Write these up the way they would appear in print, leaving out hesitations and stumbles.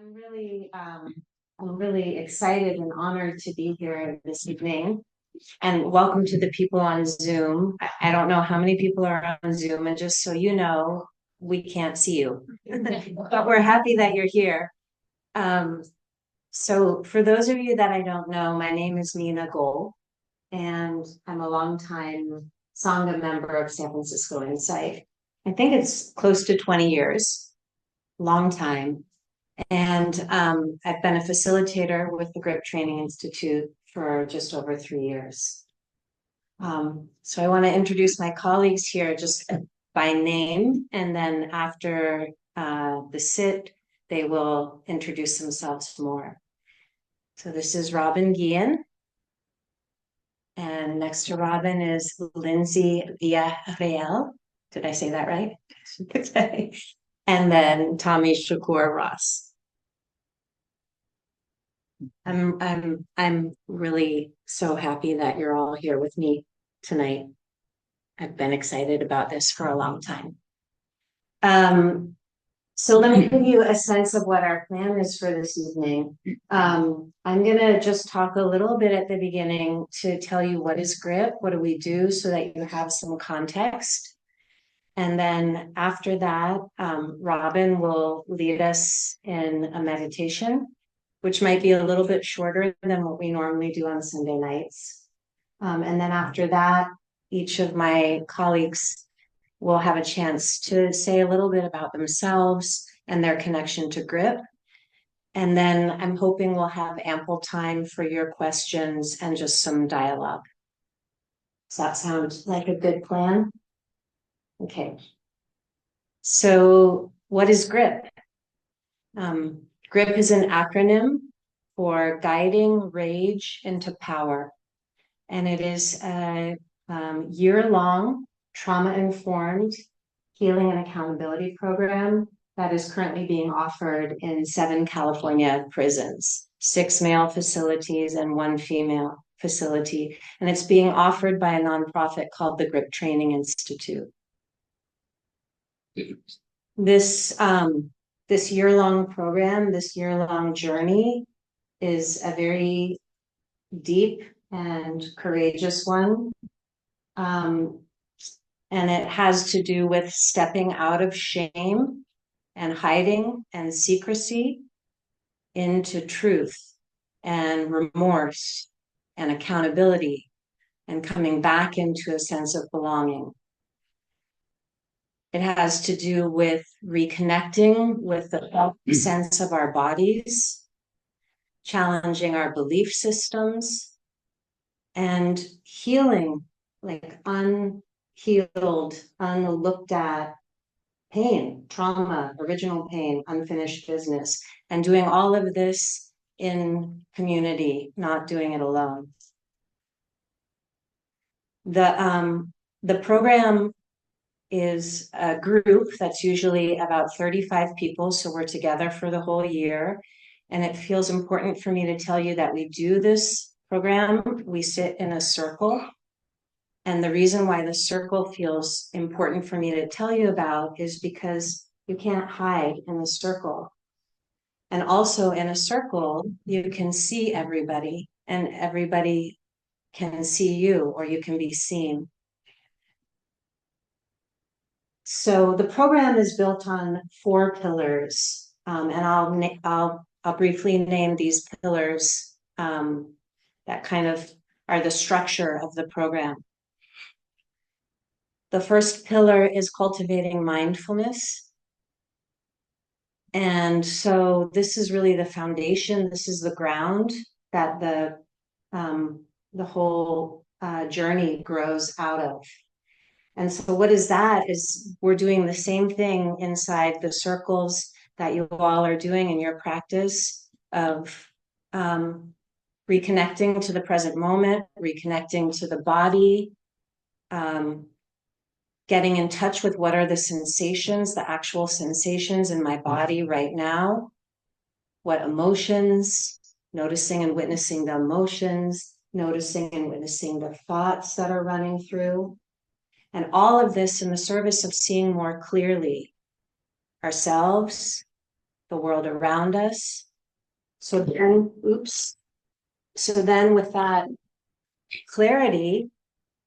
I'm really, um, I'm really excited and honored to be here this evening. And welcome to the people on Zoom. I don't know how many people are on Zoom, and just so you know, we can't see you, but we're happy that you're here. Um, so for those of you that I don't know, my name is Nina Gold, and I'm a longtime Sangha member of San Francisco Insight. I think it's close to 20 years, long time. And I've been a facilitator with the Grip Training Institute for just over 3 years. So I want to introduce my colleagues here just by name, and then after the sit, they will introduce themselves more. So this is Robin Guillen, and next to Robin is Lindsey Villarreal. Did I say that right? And then Tommy Shakur Ross. I'm really so happy that you're all here with me tonight. I've been excited about this for a long time. So let me give you a sense of what our plan is for this evening. I'm gonna just talk a little bit at the beginning to tell you what is GRIP, what do we do, so that you have some context. And then after that, Robin will lead us in a meditation, which might be a little bit shorter than what we normally do on Sunday nights. And then after that, each of my colleagues will have a chance to say a little bit about themselves and their connection to GRIP. And then I'm hoping we'll have ample time for your questions and just some dialogue. Does that sound like a good plan? Okay. So what is GRIP? GRIP is an acronym for Guiding Rage into Power. And it is a year-long trauma-informed healing and accountability program that is currently being offered in 7 California prisons, 6 male facilities and 1 female facility. And it's being offered by a nonprofit called the Grip Training Institute. This year-long program, this year-long journey is a very deep and courageous one. And it has to do with stepping out of shame and hiding and secrecy into truth and remorse and accountability and coming back into a sense of belonging. It has to do with reconnecting with the sense of our bodies, challenging our belief systems, and healing like unhealed, unlooked at pain, trauma, original pain, unfinished business, and doing all of this in community, not doing it alone. The program is a group that's usually about 35 people, so we're together for the whole year. And it feels important for me to tell you that we do this program, we sit in a circle. And the reason why the circle feels important for me to tell you about is because you can't hide in a circle. And also in a circle, you can see everybody and everybody can see you, or you can be seen. So the program is built on 4 pillars, and I'll briefly name these pillars that kind of are the structure of the program. The first pillar is cultivating mindfulness. And so this is really the foundation. This is the ground that the whole journey grows out of. And so what is that is we're doing the same thing inside the circles that you all are doing in your practice of reconnecting to the present moment, reconnecting to the body, getting in touch with what are the sensations, the actual sensations in my body right now, what emotions, noticing and witnessing the emotions, noticing and witnessing the thoughts that are running through. And all of this in the service of seeing more clearly ourselves the world around us. So then, So then with that clarity,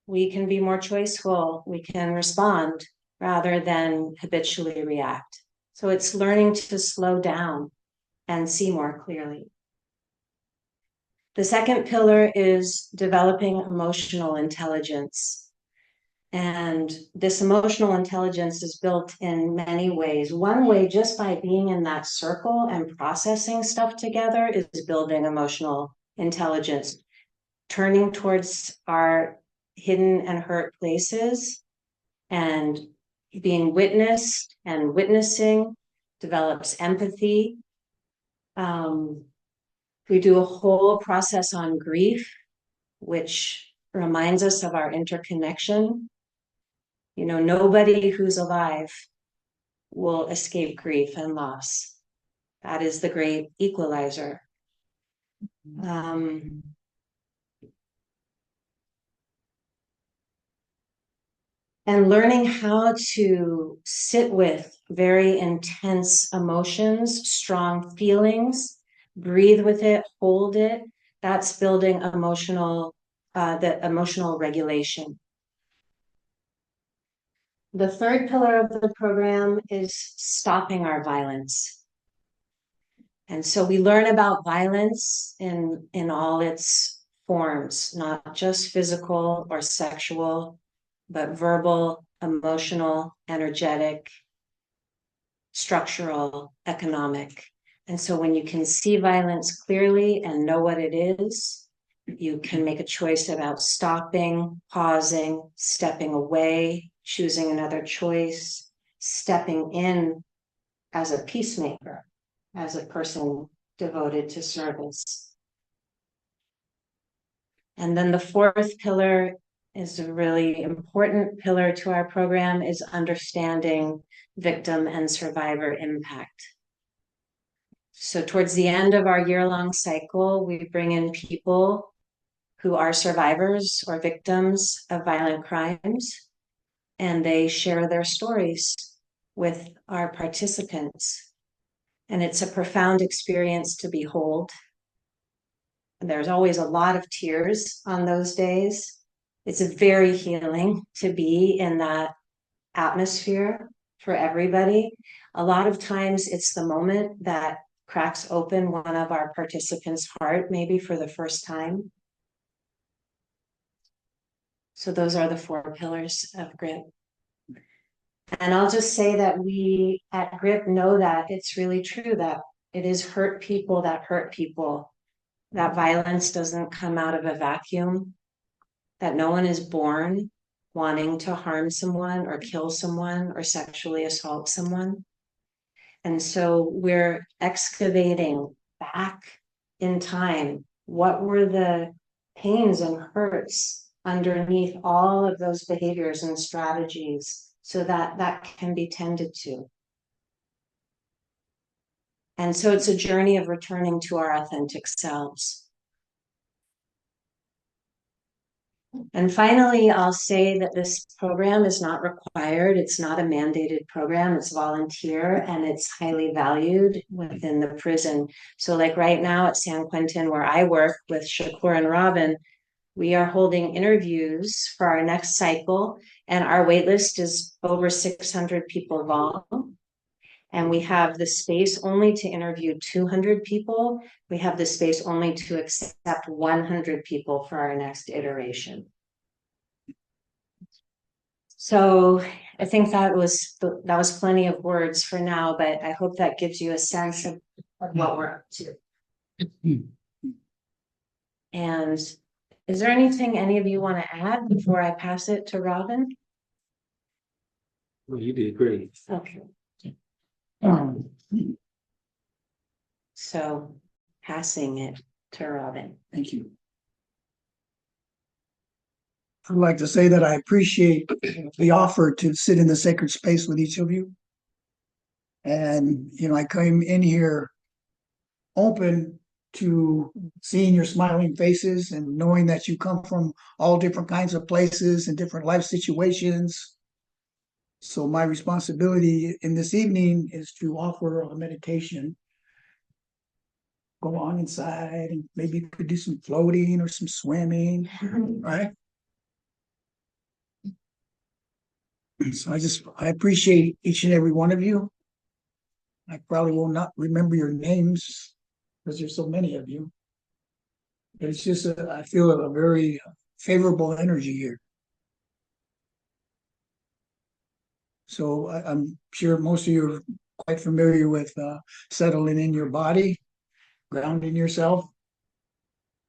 we can be more choiceful. We can respond rather than habitually react. So it's learning to slow down and see more clearly. The second pillar is developing emotional intelligence. And this emotional intelligence is built in many ways. One way, just by being in that circle and processing stuff together, is building emotional intelligence, turning towards our hidden and hurt places and being witnessed and witnessing develops empathy. We do a whole process on grief, which reminds us of our interconnection. You know, nobody who's alive will escape grief and loss. That is the great equalizer. And learning how to sit with very intense emotions, strong feelings, breathe with it, hold it. That's building the emotional regulation. The third pillar of the program is stopping our violence. And so we learn about violence in all its forms, not just physical or sexual, but verbal, emotional, energetic, structural, economic. And so when you can see violence clearly and know what it is, you can make a choice about stopping, pausing, stepping away, choosing another choice, stepping in as a peacemaker, as a person devoted to service. And then the fourth pillar is a really important pillar to our program, is understanding victim and survivor impact. So towards the end of our year-long cycle, we bring in people who are survivors or victims of violent crimes, and they share their stories with our participants. And it's a profound experience to behold. And there's always a lot of tears on those days. It's very healing to be in that atmosphere for everybody. A lot of times it's the moment that cracks open one of our participants' heart, maybe for the first time. So those are the four pillars of GRIP. And I'll just say that we at GRIP know that it's really true that it is hurt people that hurt people, that violence doesn't come out of a vacuum, that no one is born wanting to harm someone or kill someone or sexually assault someone. And so we're excavating back in time. What were the pains and hurts underneath all of those behaviors and strategies so that that can be tended to? And so it's a journey of returning to our authentic selves. And finally, I'll say that this program is not required. It's not a mandated program. It's volunteer and it's highly valued within the prison. So like right now at San Quentin, where I work with Shakur and Robin, we are holding interviews for our next cycle, and our wait list is over 600 people long. And we have the space only to interview 200 people. We have the space only to accept 100 people for our next iteration. So I think that was plenty of words for now, but I hope that gives you a sense of what we're up to. And is there anything any of you want to add before I pass it to Robin? Well, you did great. Okay. So passing it to Robin. Thank you. I'd like to say that I appreciate the offer to sit in the sacred space with each of you. And, you know, I came in here open to seeing your smiling faces and knowing that you come from all different kinds of places and different life situations. So my responsibility in this evening is to offer a meditation. Go on inside and maybe you could do some floating or some swimming, right? So I appreciate each and every one of you. I probably will not remember your names because there's so many of you. But it's just, I feel a very favorable energy here. So I'm sure most of you are quite familiar with settling in your body, grounding yourself,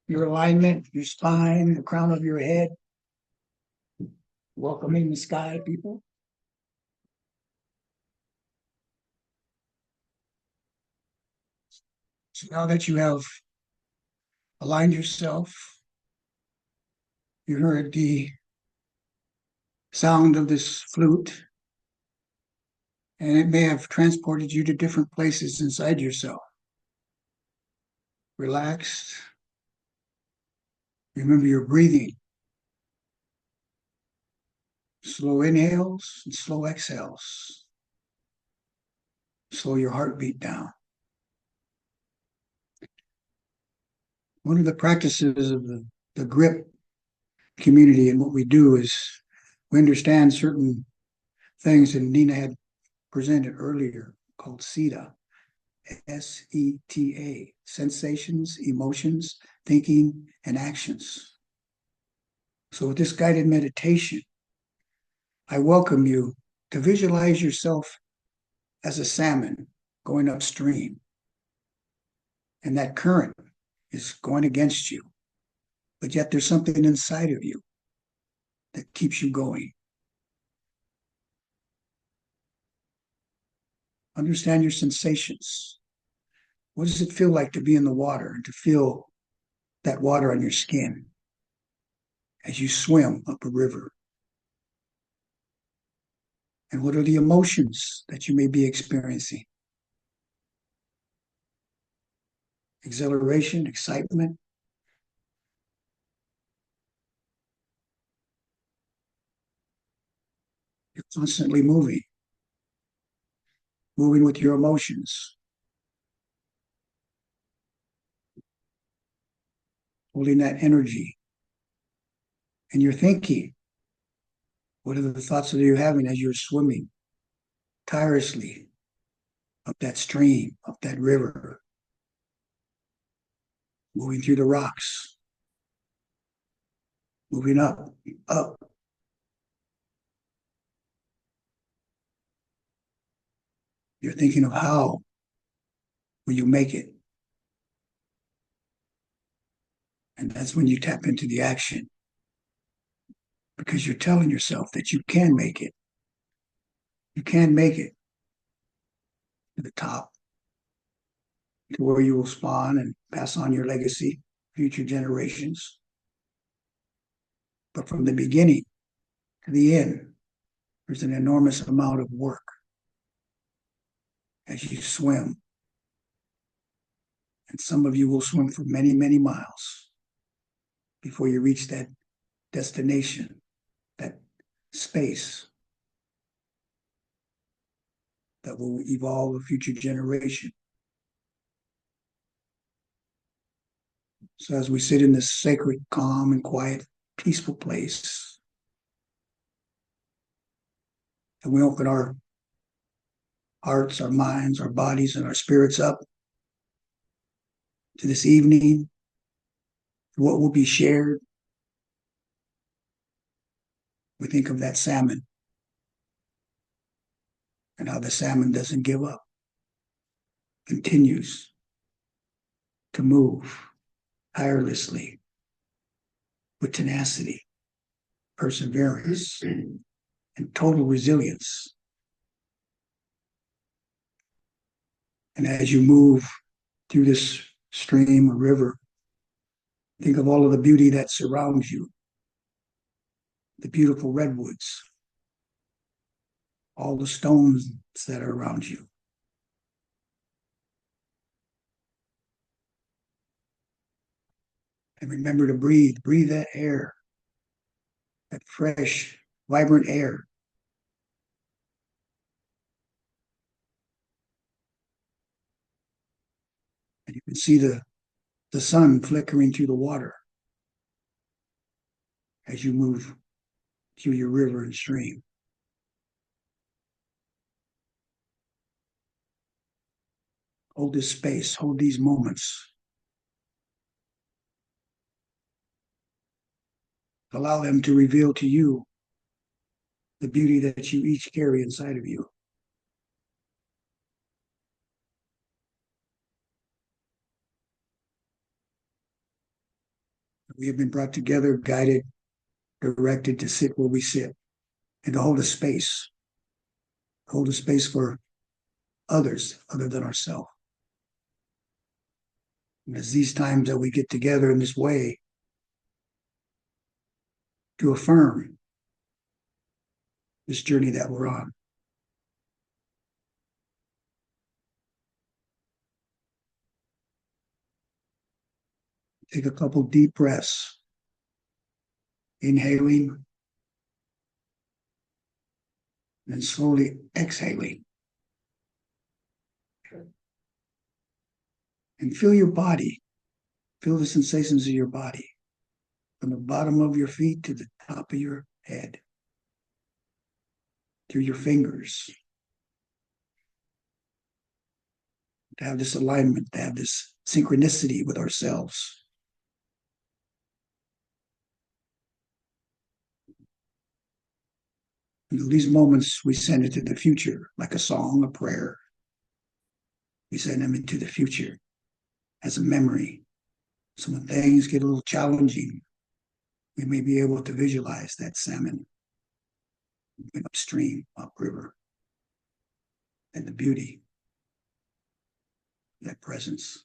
your alignment, your spine, the crown of your head, welcoming the sky, people. So now that you have aligned yourself, you heard the sound of this flute, and it may have transported you to different places inside yourself. Relaxed. Remember your breathing. Slow inhales and slow exhales. Slow your heartbeat down. One of the practices of the grip community and what we do is we understand certain things that Nina had presented earlier called SETA, SETA, sensations, emotions, thinking, and actions. So with this guided meditation, I welcome you to visualize yourself as a salmon going upstream. And that current is going against you, but yet there's something inside of you that keeps you going. Understand your sensations. What does it feel like to be in the water and to feel that water on your skin as you swim up a river? And what are the emotions that you may be experiencing? Exhilaration, excitement. You're constantly moving with your emotions, holding that energy. And you're thinking, what are the thoughts that you're having as you're swimming tirelessly up that stream, up that river, moving through the rocks, moving up, up. You're thinking of how will you make it? And that's when you tap into the action because you're telling yourself that you can make it. You can make it to the top, to where you will spawn and pass on your legacy, future generations. But from the beginning to the end, there's an enormous amount of work as you swim. And some of you will swim for many, many miles before you reach that destination, that space that will evolve a future generation. So as we sit in this sacred, calm, and quiet, peaceful place, and we open our hearts, our minds, our bodies, and our spirits up to this evening, what will be shared, we think of that salmon and how the salmon doesn't give up, continues to move tirelessly with tenacity, perseverance, and total resilience. And as you move through this stream or river, think of all of the beauty that surrounds you, the beautiful redwoods, all the stones that are around you. And remember to breathe that air, that fresh, vibrant air see the sun flickering through the water as you move through your river and stream. Hold this space, hold these moments. Allow them to reveal to you the beauty that you each carry inside of you. We have been brought together, guided, directed to sit where we sit and to hold a space for others other than ourselves. And it's these times that we get together in this way to affirm this journey that we're on. Take a couple deep breaths, inhaling and slowly exhaling. And feel your body, feel the sensations of your body from the bottom of your feet to the top of your head, through your fingers. To have this alignment, to have this synchronicity with ourselves. And these moments we send into the future, like a song, a prayer. We send them into the future as a memory. So when things get a little challenging, we may be able to visualize that salmon moving upstream, upriver, and the beauty of that presence.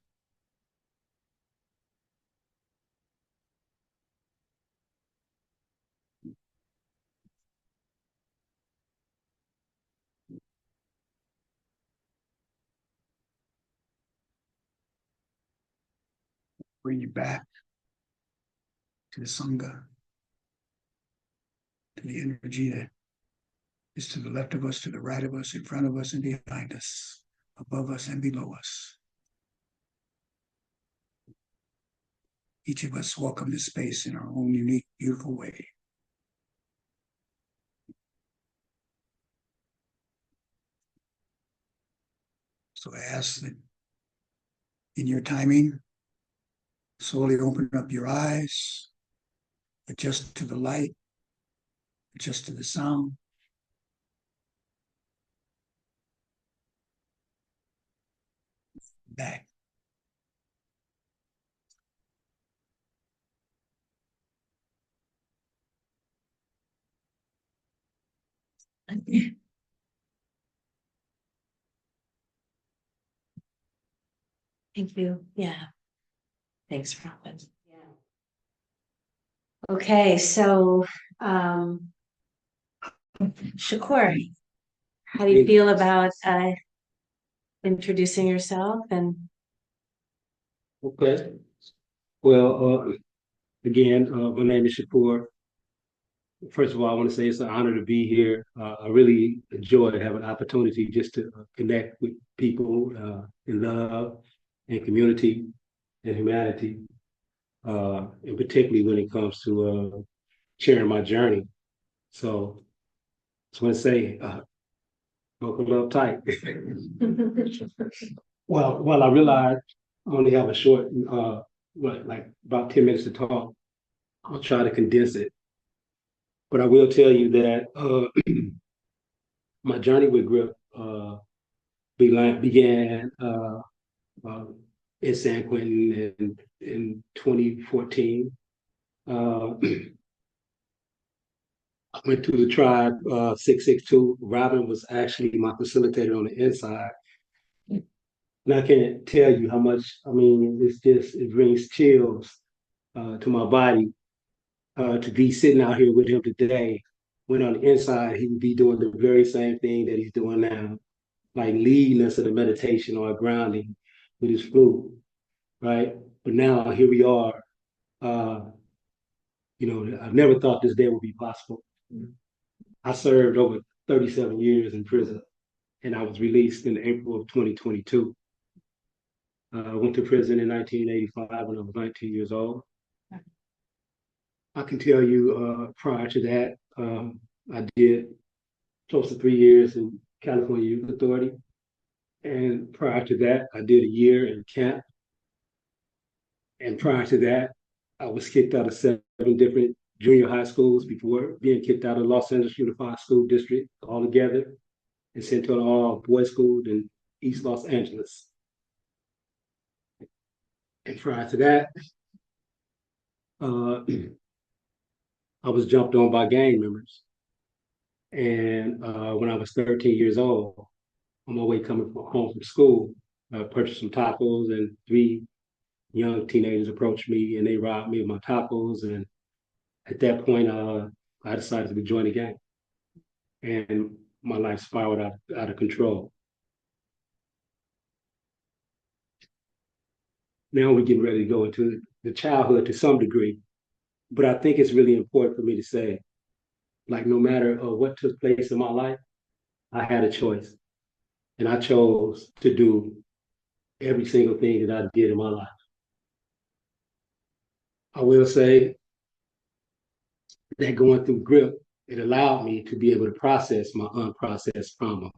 Bring you back to the Sangha, to the energy that is to the left of us, to the right of us, in front of us, and behind us, above us and below us. Each of us welcome this space in our own unique, beautiful way. So I ask that in your timing, slowly open up your eyes, adjust to the light, adjust to the sound. Back. Thank you. Yeah. Thanks, Robin. Yeah. Okay, so Shakur, how do you feel about introducing yourself and Okay. Well, again, my name is Shakur. First of all, I want to say it's an honor to be here. I really enjoy having an opportunity just to connect with people in love and community and humanity, and particularly when it comes to sharing my journey. So I just want to say, buckle up tight. Well, I realize I only have a short, like about 10 minutes to talk. I'll try to condense it. But I will tell you that my journey with grip began uh, in San Quentin in 2014. I went to the tribe 662. Robin was actually my facilitator on the inside. And I can't tell you how much, I mean, it brings chills to my body to be sitting out here with him today, when on the inside he would be doing the very same thing that he's doing now, like leading us in a meditation or a grounding with his flute, right? But now here we are. Uh, I never thought this day would be possible. I served over 37 years in prison, and I was released in April of 2022. I went to prison in 1985 when I was 19 years old. I can tell you prior to that, I did close to 3 years in California Youth Authority. And prior to that, I did a year in camp. And prior to that, I was kicked out of 7 different junior high schools before being kicked out of Los Angeles Unified School District altogether and sent to an all boys school in East Los Angeles. And prior to that, uh, I was jumped on by gang members. And when I was 13 years old, on my way coming home from school, I purchased some tacos, and 3 young teenagers approached me and they robbed me of my tacos. And at that point, I decided to join the gang, and my life spiraled out of control. Now we're getting ready to go into the childhood to some degree, but I think it's really important for me to say, like, no matter what took place in my life, I had a choice, and I chose to do every single thing that I did in my life. I will say that going through grip, it allowed me to be able to process my unprocessed trauma,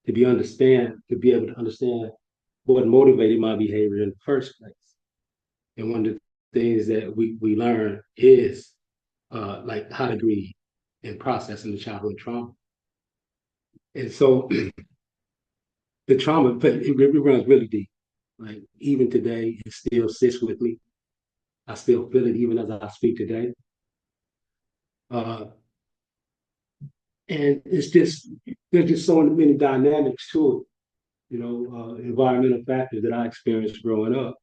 to be able to understand what motivated my behavior in the first place. And one of the things that we learn is like how to grieve and processing the childhood trauma. And so the trauma, but it runs really deep. Like even today, it still sits with me. I still feel it even as I speak today. Uh, and it's just there's just so many dynamics to it, environmental factors that I experienced growing up.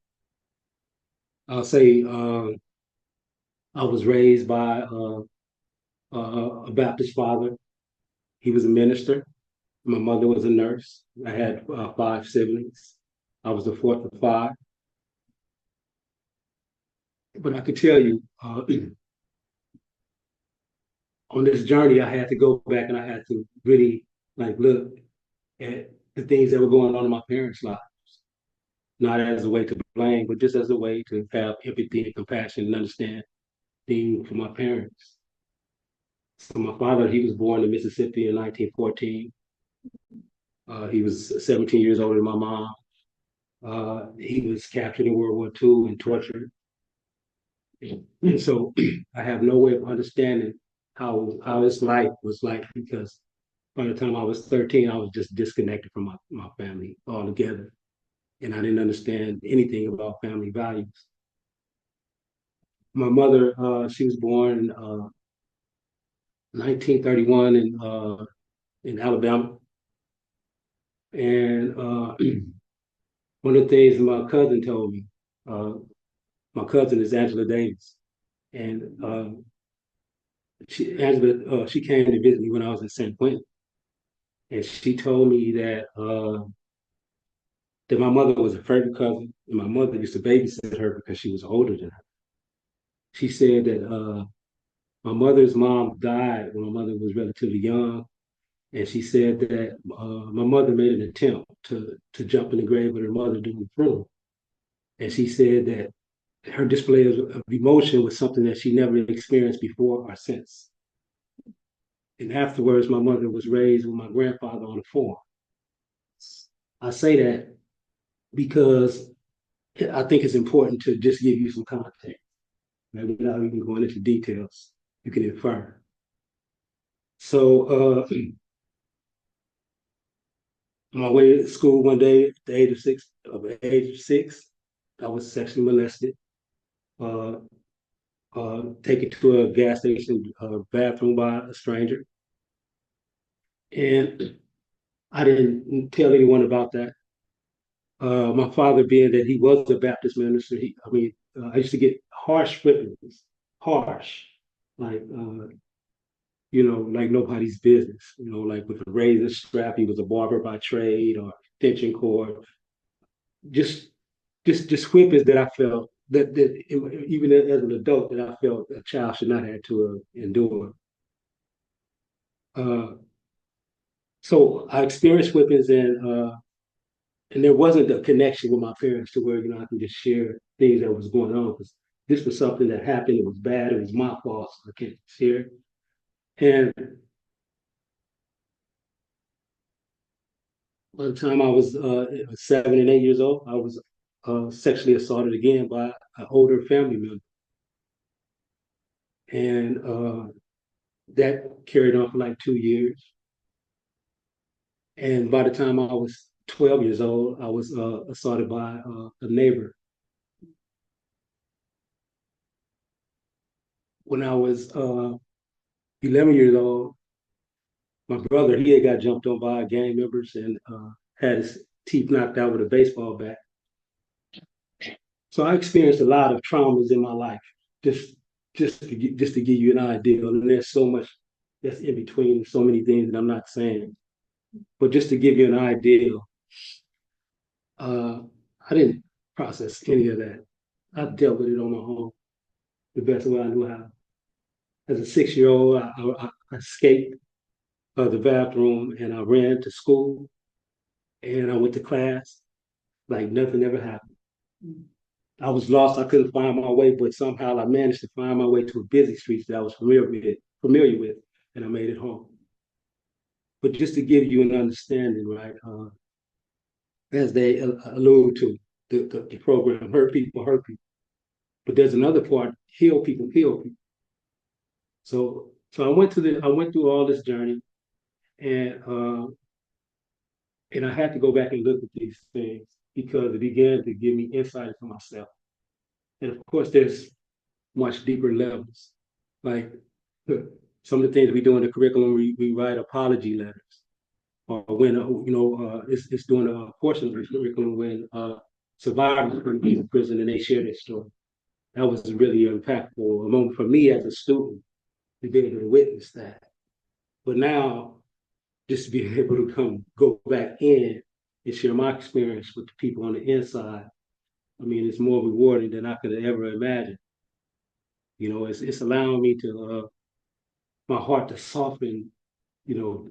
I'll say I was raised by a Baptist father. He was a minister. My mother was a nurse. I had 5 siblings. I was the fourth of five. But I could tell you, on this journey, I had to go back and I had to really like look at the things that were going on in my parents' lives, not as a way to blame, but just as a way to have empathy and compassion and understand things for my parents. So my father, he was born in Mississippi in 1914. He was 17 years older than my mom. He was captured in World War II and tortured. And so I have no way of understanding how his life was like because by the time I was 13, I was just disconnected from my family altogether. And I didn't understand anything about family values. My mother, she was born in 1931 in Alabama. And one of the things my cousin told me, uh, my cousin is Angela Davis. And Angela, she came to visit me when I was in San Quentin. And she told me that my mother was a favorite cousin, and my mother used to babysit her because she was older than her. She said that my mother's mom died when my mother was relatively young, and she said that my mother made an attempt to jump in the grave with her mother during the funeral, and she said that her display of emotion was something that she never experienced before or since. And afterwards, my mother was raised with my grandfather on a farm. I say that because I think it's important to just give you some context. Maybe without even going into details, you can infer. So, on my way to school one day at the age of six, I was sexually molested, uh, taken to a gas station bathroom by a stranger. And I didn't tell anyone about that. My father, being that he was a Baptist minister, I used to get harsh whippings, harsh, like like nobody's business. Like with a razor strap, he was a barber by trade, or extension cord. Just, just whippings that I felt even as an adult that I felt a child should not have to endure. Uh, so I experienced whippings, and and there wasn't a connection with my parents to where, I can just share things that was going on, because this was something that happened. It was bad. It was my fault. So I can't share. And by the time I was 7 and 8 years old, I was sexually assaulted again by an older family member. And that carried on for like 2 years. And by the time I was 12 years old, I was assaulted by a neighbor. When I was 11 years old, my brother, he had got jumped on by gang members and had his teeth knocked out with a baseball bat. So I experienced a lot of traumas in my life, just just to give you an idea. And there's so much that's in between, so many things that I'm not saying. But just to give you an idea, uh, I didn't process any of that. I dealt with it on my own the best way I knew how. As a 6 year old, I escaped the bathroom and I ran to school and I went to class like nothing ever happened. I was lost. I couldn't find my way, but somehow I managed to find my way to a busy street that I was familiar with, and I made it home. But just to give you an understanding, right, as they allude to, the program, hurt people. But there's another part, heal people. So I went through all this journey, and I had to go back and look at these things because it began to give me insight into myself. And of course, there's much deeper levels. Like some of the things we do in the curriculum, we write apology letters, or when it's doing a portion of the curriculum when survivors come to prison and they share their story. That was really impactful a moment for me as a student to be able to witness that. But now, just to be able to go back in and share my experience with the people on the inside, I mean, it's more rewarding than I could have ever imagined. It's allowing me to my heart to soften.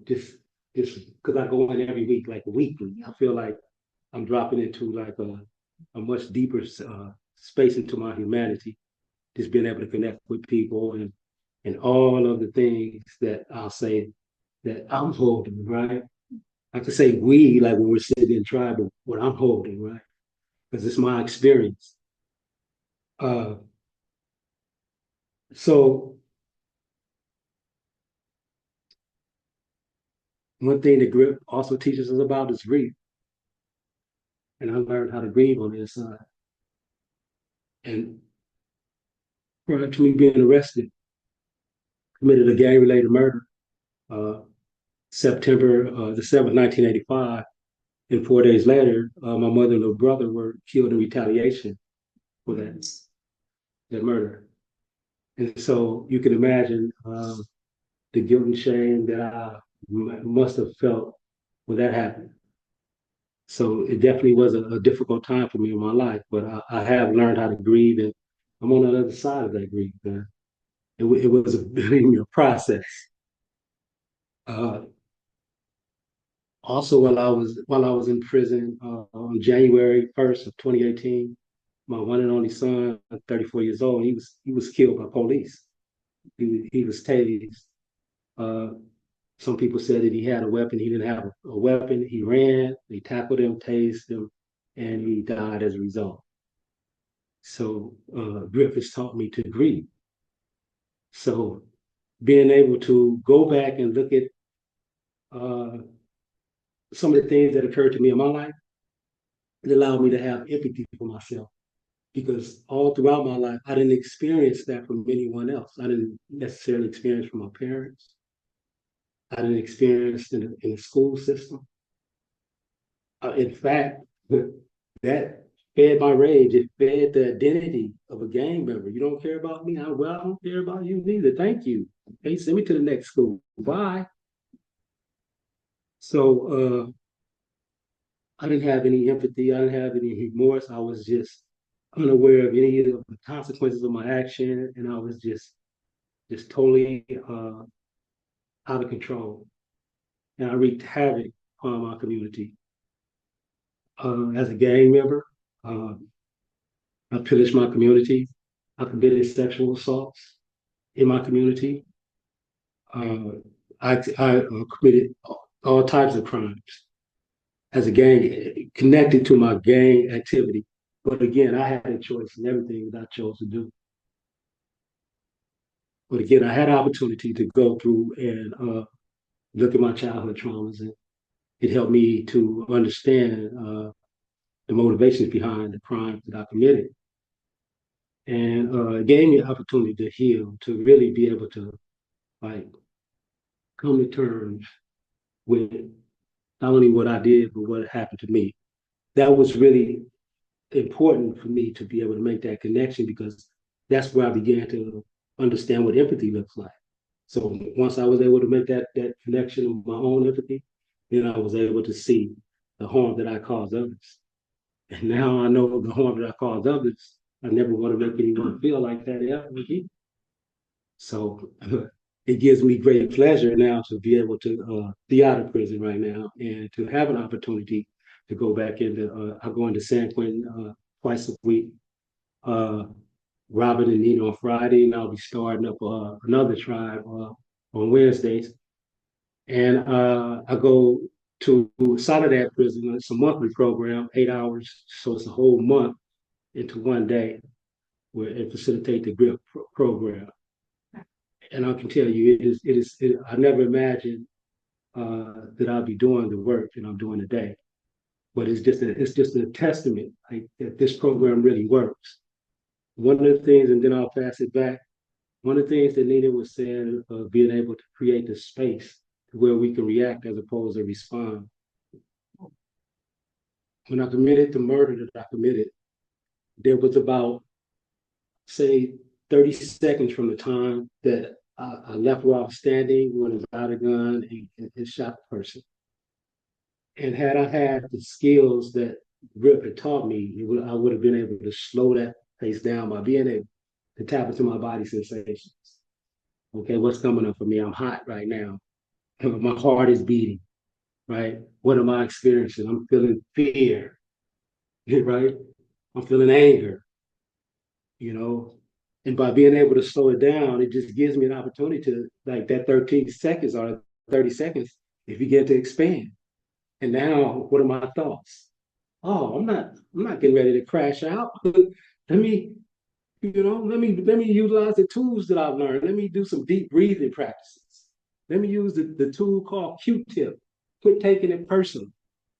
Just because I go in every week, like weekly, I feel like I'm dropping into like a much deeper space into my humanity. Just being able to connect with people and all of the things that I'll say that I'm holding, right? I could say we, like when we're sitting in tribe, but what I'm holding, right? Because it's my experience. Uh, so one thing that grip also teaches us about is grief. And I learned how to grieve on the inside. And prior to me being arrested, committed a gang-related murder, uh, September the 7th, 1985. And 4 days later, my mother and little brother were killed in retaliation for that murder. And so you can imagine the guilt and shame that I must have felt when that happened. So it definitely was a difficult time for me in my life, but I have learned how to grieve, and I'm on the other side of that grief. Man. It was a process. Uh, Also, while I was in prison on January 1st of 2018, my one and only son, 34 years old, he was killed by police. He was tased. Uh, some people said that he had a weapon. He didn't have a weapon. He ran. They tackled him, tased him, and he died as a result. So Griffiths taught me to grieve. So being able to go back and look at uh, some of the things that occurred to me in my life, it allowed me to have empathy for myself because all throughout my life, I didn't experience that from anyone else. I didn't necessarily experience from my parents. I didn't experience in the school system. In fact, that fed my rage. It fed the identity of a gang member. You don't care about me? Well, I don't care about you neither. Thank you. Hey, send me to the next school. Bye. So I didn't have any empathy. I didn't have any remorse. I was just unaware of any of the consequences of my action, and I was just totally out of control. And I wreaked havoc on my community. as a gang member. I pillaged my community. I committed sexual assaults in my community. I committed all types of crimes as a gang, connected to my gang activity. But again, I had a choice in everything that I chose to do. But again, I had an opportunity to go through and look at my childhood traumas, and it helped me to understand the motivations behind the crimes that I committed. And it gave me an opportunity to heal, to really be able to like come to terms with not only what I did, but what happened to me. That was really important for me to be able to make that connection, because that's where I began to understand what empathy looks like. So once I was able to make that connection with my own empathy, then I was able to see the harm that I caused others. And now I know the harm that I caused others. I never want to make anyone feel like that ever again. So it gives me great pleasure now to be able to be out of prison right now and to have an opportunity to go back into. I go into San Quentin twice a week, robbing and eating on Friday, and I'll be starting up another tribe on Wednesdays. And I go to Soledad Prison. It's a monthly program, 8 hours, so it's a whole month into one day, where it facilitates the GRIP program. And I can tell you, I never imagined that I'll be doing the work that I'm doing today. But it's just a testament like, that this program really works. One of the things, and then I'll pass it back. One of the things that Nina was saying, being able to create the space where we can react as opposed to respond. When I committed the murder that I committed, there was about, say, 30 seconds from the time that I left where I was standing when I got a gun and shot the person. And had I had the skills that Rip had taught me, I would have been able to slow that pace down by being able to tap into my body sensations. Okay, what's coming up for me? I'm hot right now. My heart is beating, right? What am I experiencing? I'm feeling fear, right? I'm feeling anger, you know? And by being able to slow it down, it just gives me an opportunity to, like that 13 seconds or 30 seconds, it begin to expand. And now, what are my thoughts? Oh, I'm not getting ready to crash out. Let me, let me utilize the tools that I've learned. Let me do some deep breathing practices. Let me use the tool called Q-tip. Quit taking it personal,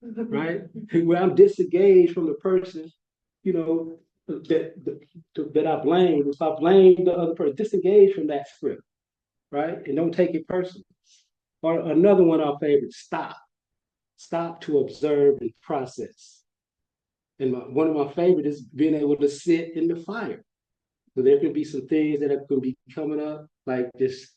right? Where I'm disengaged from the person, you know, that I blame. If I blame the other person, disengage from that script, right? And don't take it personal. Or another one of our favorites, stop. Stop to observe and process. And one of my favorites is being able to sit in the fire. So there can be some things that are going to be coming up, like this,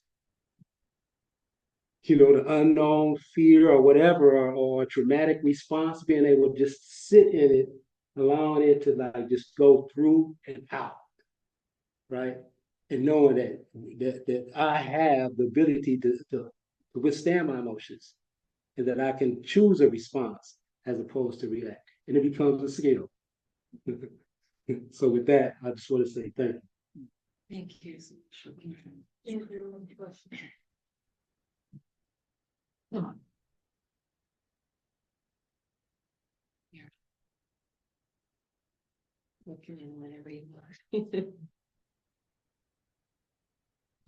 the unknown fear or whatever, or a traumatic response, being able to just sit in it, allowing it to like just go through and out, right? And knowing that I have the ability to withstand my emotions, and that I can choose a response as opposed to react. And it becomes a skill. So with that, I just want to say thank you. Thank you. Come on. Here. Looking in whenever you want.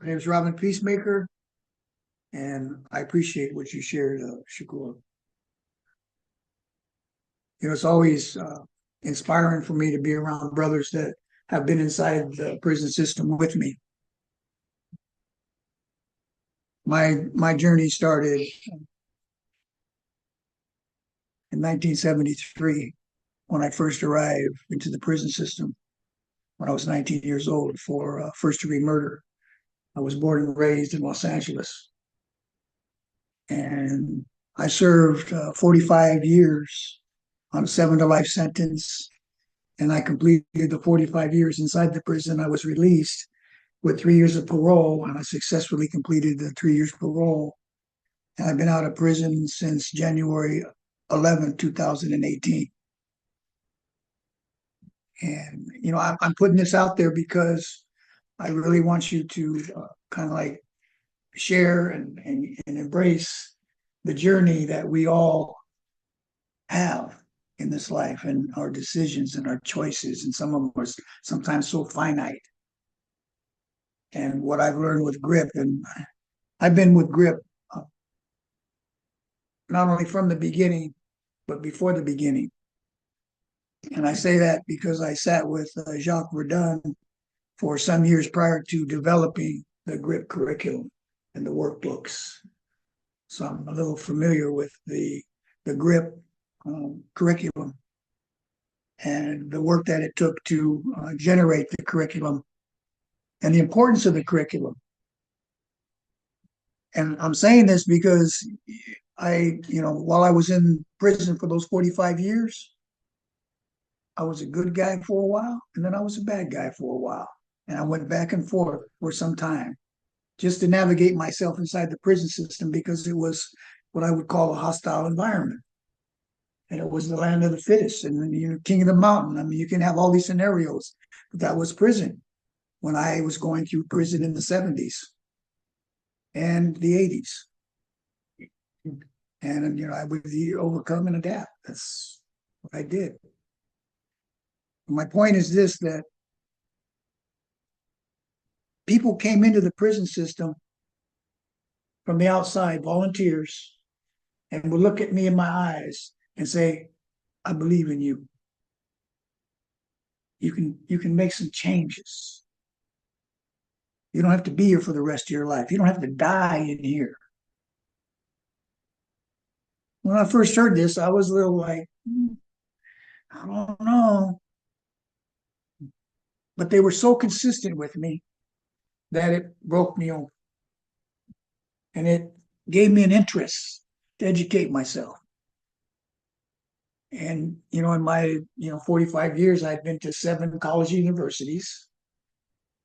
My name is Robin Peacemaker, and I appreciate what you shared, Shakur. It's always inspiring for me to be around brothers that have been inside the prison system with me. My journey started in 1973 when I first arrived into the prison system when I was 19 years old for first-degree murder. I was born and raised in Los Angeles, and I served 45 years on a 7-to-life sentence, and I completed the 45 years inside the prison. I was released with 3 years of parole, and I successfully completed the 3 years parole. And I've been out of prison since January 11, 2018. And, I'm putting this out there because I really want you to kind of like share and embrace the journey that we all have in this life and our decisions and our choices. And some of them are sometimes so finite. And what I've learned with grip, and I've been with grip not only from the beginning, but before the beginning. And I say that because I sat with Jacques Verduin for some years prior to developing the grip curriculum and the workbooks. So I'm a little familiar with the grip curriculum and the work that it took to generate the curriculum and the importance of the curriculum. And I'm saying this because while I was in prison for those 45 years, I was a good guy for a while, and then I was a bad guy for a while. And I went back and forth for some time just to navigate myself inside the prison system because it was what I would call a hostile environment. And it was the land of the fittest and king of the mountain. I mean, you can have all these scenarios, but that was prison when I was going through prison in the 70s and the 80s. And I would overcome and adapt. That's what I did. My point is this, that people came into the prison system from the outside, volunteers, and would look at me in my eyes and say, I believe in you. You can make some changes. You don't have to be here for the rest of your life. You don't have to die in here. When I first heard this, I was a little like, I don't know. But they were so consistent with me that it broke me open. And it gave me an interest to educate myself. And, in my, 45 years, I've been to 7 college universities.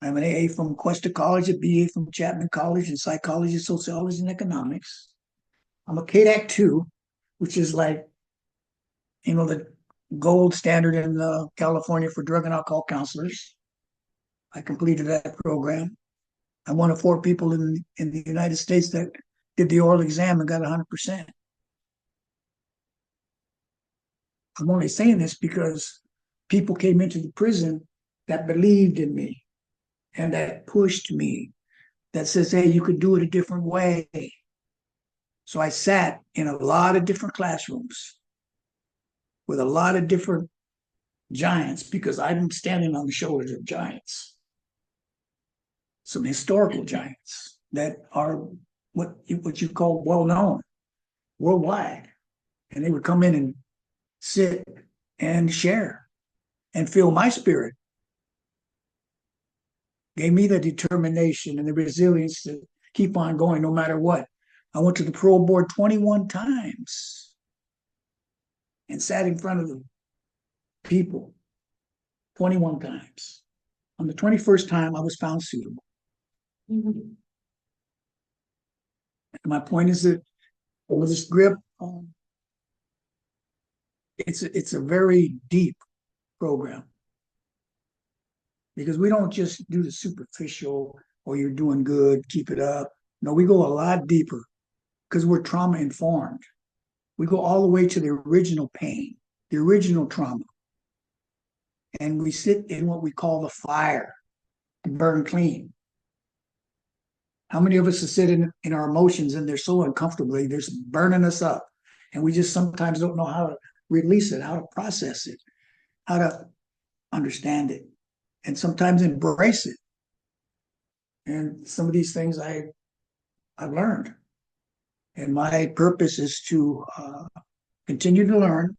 I'm an AA from Cuesta College, a BA from Chapman College in psychology, sociology, and economics. I'm a KDAC 2, which is like, the gold standard in California for drug and alcohol counselors. I completed that program. I'm one of 4 people in the United States that did the oral exam and got 100%. I'm only saying this because people came into the prison that believed in me and that pushed me, that says, hey, you could do it a different way. So I sat in a lot of different classrooms with a lot of different giants because I'm standing on the shoulders of giants. Some historical giants that are what you call well-known worldwide. And they would come in and sit and share and feel my spirit. Gave me the determination and the resilience to keep on going no matter what. I went to the parole board 21 times and sat in front of the people 21 times. On the 21st time, I was found suitable. Mm-hmm. My point is that with this grip, it's a very deep program because we don't just do the superficial, or you're doing good, keep it up. No, we go a lot deeper because we're trauma informed. We go all the way to the original pain, the original trauma. And we sit in what we call the fire and burn clean. How many of us sit in our emotions and they're so uncomfortably, they're burning us up. And we just sometimes don't know how to release it, how to process it, how to understand it, and sometimes embrace it. And some of these things I've learned. And my purpose is to continue to learn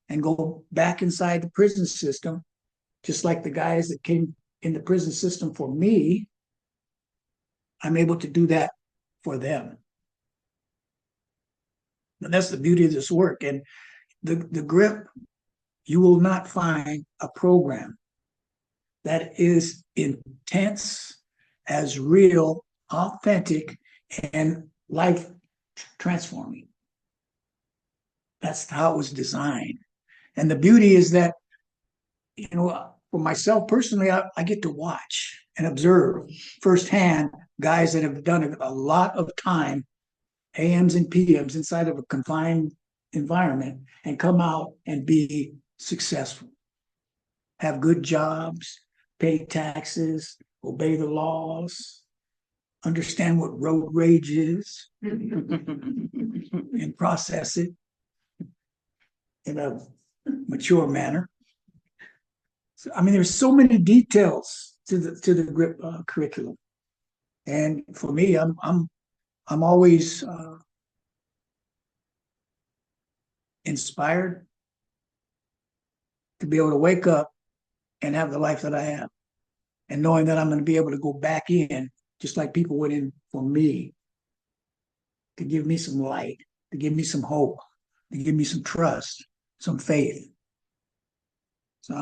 and go back inside the prison system, just like the guys that came in the prison system for me. I'm able to do that for them. And that's the beauty of this work. And the grip, you will not find a program that is intense, as real, authentic, and life transforming. That's how it was designed. And the beauty is that for myself personally, I get to watch and observe firsthand guys that have done a lot of time, AMs and PMs, inside of a confined environment and come out and be successful, have good jobs, pay taxes, obey the laws, understand what road rage is, and process it in a mature manner. So, I mean, there's so many details to the GRIP curriculum, and for me, I'm always inspired to be able to wake up and have the life that I have, and knowing that I'm going to be able to go back in, just like people went in for me, to give me some light, to give me some hope, to give me some trust, some faith. So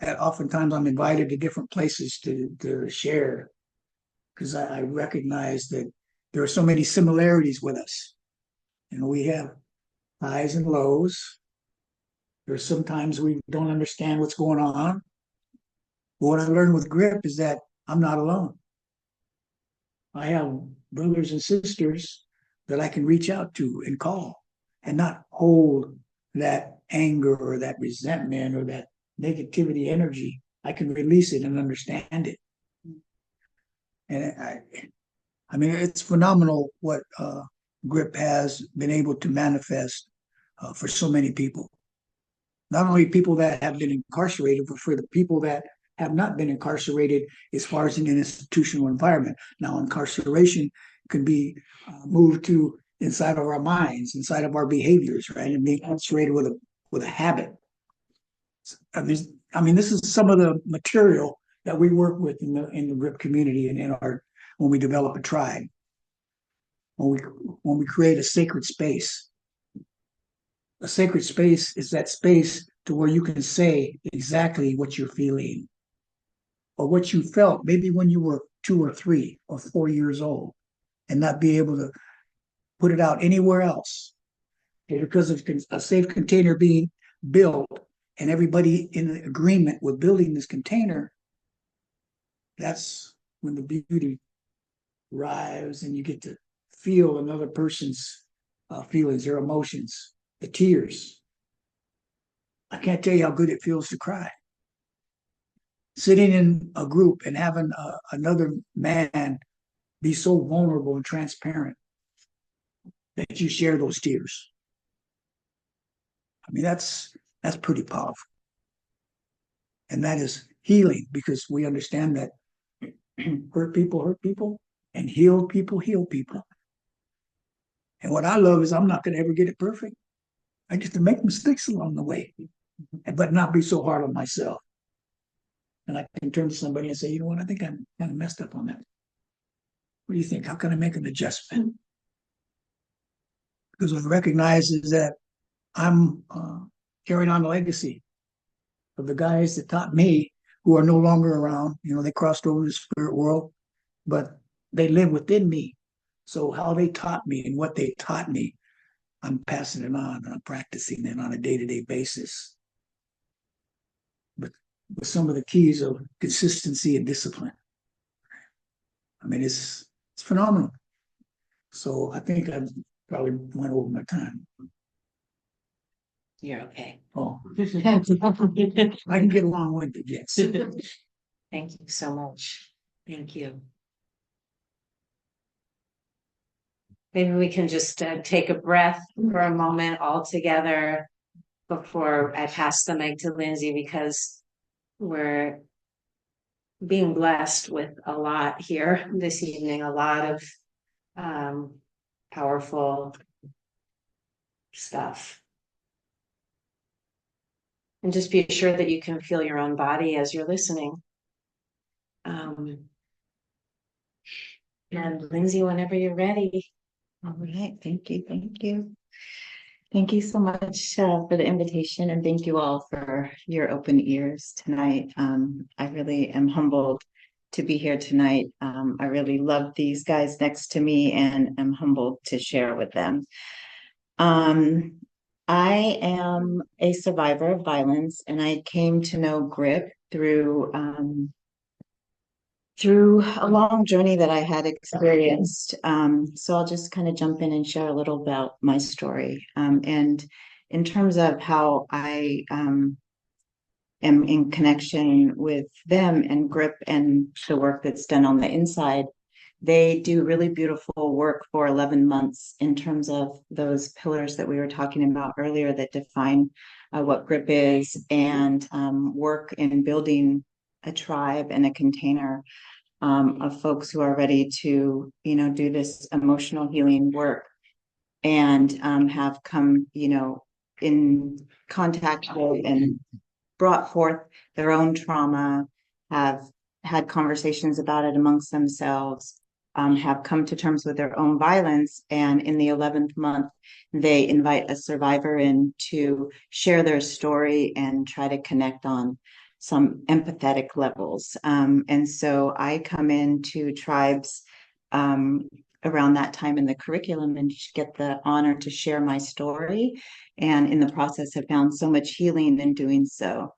oftentimes I'm invited to different places to share, because I recognize that there are so many similarities with us. We have highs and lows. There's sometimes we don't understand what's going on. But what I learned with GRIP is that I'm not alone. I have brothers and sisters that I can reach out to and call, and not hold that anger or that resentment or that negativity energy. I can release it and understand it. And I mean, it's phenomenal what GRIP has been able to manifest for so many people. Not only people that have been incarcerated, but for the people that have not been incarcerated as far as in an institutional environment. Now, incarceration can be moved to inside of our minds, inside of our behaviors, right? And being incarcerated with a habit. I mean, this is some of the material that we work with in the GRIP community and when we develop a tribe, when we create a sacred space. A sacred space is that space to where you can say exactly what you're feeling or what you felt maybe when you were 2 or 3 or 4 years old, and not be able to put it out anywhere else. And because of a safe container being built and everybody in agreement with building this container, that's when the beauty arrives and you get to feel another person's feelings, their emotions, the tears. I can't tell you how good it feels to cry. Sitting in a group and having another man be so vulnerable and transparent that you share those tears. I mean, that's pretty powerful. And that is healing, because we understand that hurt people, and healed people heal people. And what I love is I'm not going to ever get it perfect. I get to make mistakes along the way, but not be so hard on myself. And I can turn to somebody and say, you know what, I think I'm kind of messed up on that. What do you think? How can I make an adjustment? Because what I recognize is that I'm carrying on the legacy of the guys that taught me, who are no longer around. They crossed over to the spirit world, but they live within me. So how they taught me and what they taught me, I'm passing it on, and I'm practicing it on a day-to-day basis. But with some of the keys of consistency and discipline. I mean, it's phenomenal. So I think I probably went over my time. You're okay. Oh, I can get along with it, yes. Thank you so much. Thank you. Maybe we can just take a breath for a moment all together before I pass the mic to Lindsey, because we're being blessed with a lot here this evening, a lot of powerful stuff. And just be sure that you can feel your own body as you're listening. And Lindsey, whenever you're ready. All right. Thank you. Thank you. Thank you so much for the invitation, and thank you all for your open ears tonight. I really am humbled to be here tonight. I really love these guys next to me and am humbled to share with them. I am a survivor of violence, and I came to know GRIP through a long journey that I had experienced. So I'll just kind of jump in and share a little about my story. And in terms of how I am in connection with them and GRIP and the work that's done on the inside, they do really beautiful work for 11 months in terms of those pillars that we were talking about earlier that define what GRIP is, and work in building a tribe and a container of folks who are ready to, do this emotional healing work, and have come, in contact with and brought forth their own trauma, have had conversations about it amongst themselves, have come to terms with their own violence. And in the 11th month, they invite a survivor in to share their story and try to connect on some empathetic levels. And so I come into tribes around that time in the curriculum and get the honor to share my story. And in the process, have found so much healing in doing so.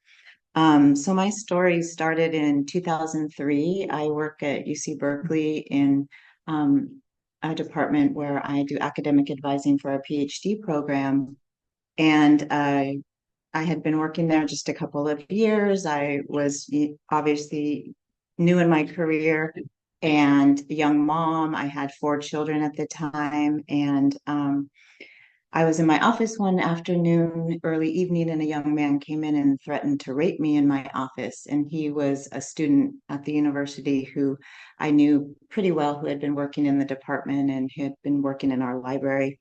So my story started in 2003. I work at UC Berkeley in a department where I do academic advising for a PhD program. And I had been working there just a couple of years. I was obviously new in my career and a young mom. I had 4 children at the time. And I was in my office one afternoon, early evening, and a young man came in and threatened to rape me in my office. And he was a student at the university who I knew pretty well, who had been working in the department and had been working in our library.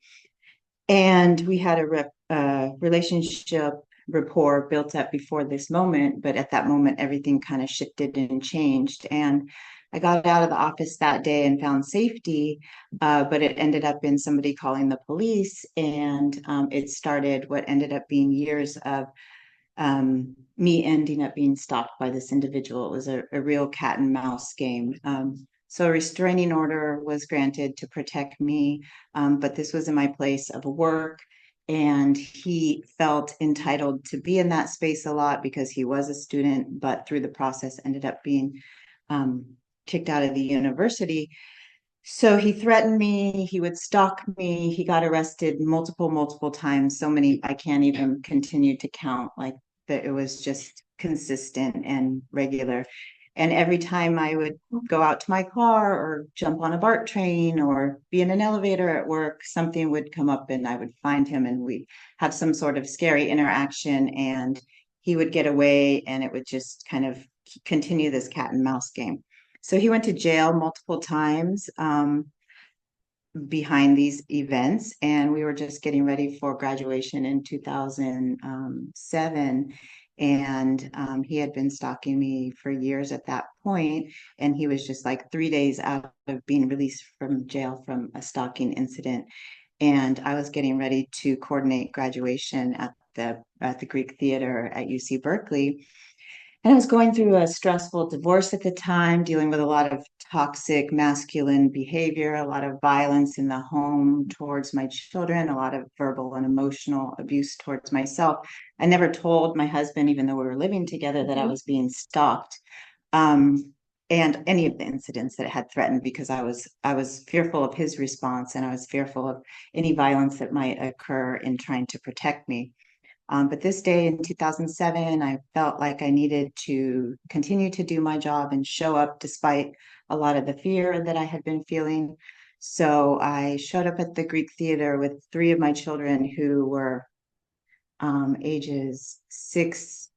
And we had a relationship rapport built up before this moment, but at that moment, everything kind of shifted and changed. And I got out of the office that day and found safety, but it ended up in somebody calling the police, and it started what ended up being years of me ending up being stalked by this individual. It was a real cat and mouse game. So a restraining order was granted to protect me, but this was in my place of work. And he felt entitled to be in that space a lot because he was a student, but through the process ended up being kicked out of the university. So he threatened me, he would stalk me, he got arrested multiple times, so many I can't even continue to count, like that it was just consistent and regular. And every time I would go out to my car or jump on a BART train or be in an elevator at work, something would come up and I would find him and we'd have some sort of scary interaction, and he would get away and it would just kind of continue this cat and mouse game. So he went to jail multiple times behind these events, and we were just getting ready for graduation in 2007. And he had been stalking me for years at that point, and he was just like 3 days out of being released from jail from a stalking incident. And I was getting ready to coordinate graduation at the Greek Theater at UC Berkeley. And I was going through a stressful divorce at the time, dealing with a lot of toxic masculine behavior, a lot of violence in the home towards my children, a lot of verbal and emotional abuse towards myself. I never told my husband, even though we were living together, that I was being stalked, and any of the incidents that had threatened, because I was fearful of his response, and I was fearful of any violence that might occur in trying to protect me. But this day in 2007, I felt like I needed to continue to do my job and show up despite a lot of the fear that I had been feeling. So I showed up at the Greek Theater with 3 of my children who were ages 6,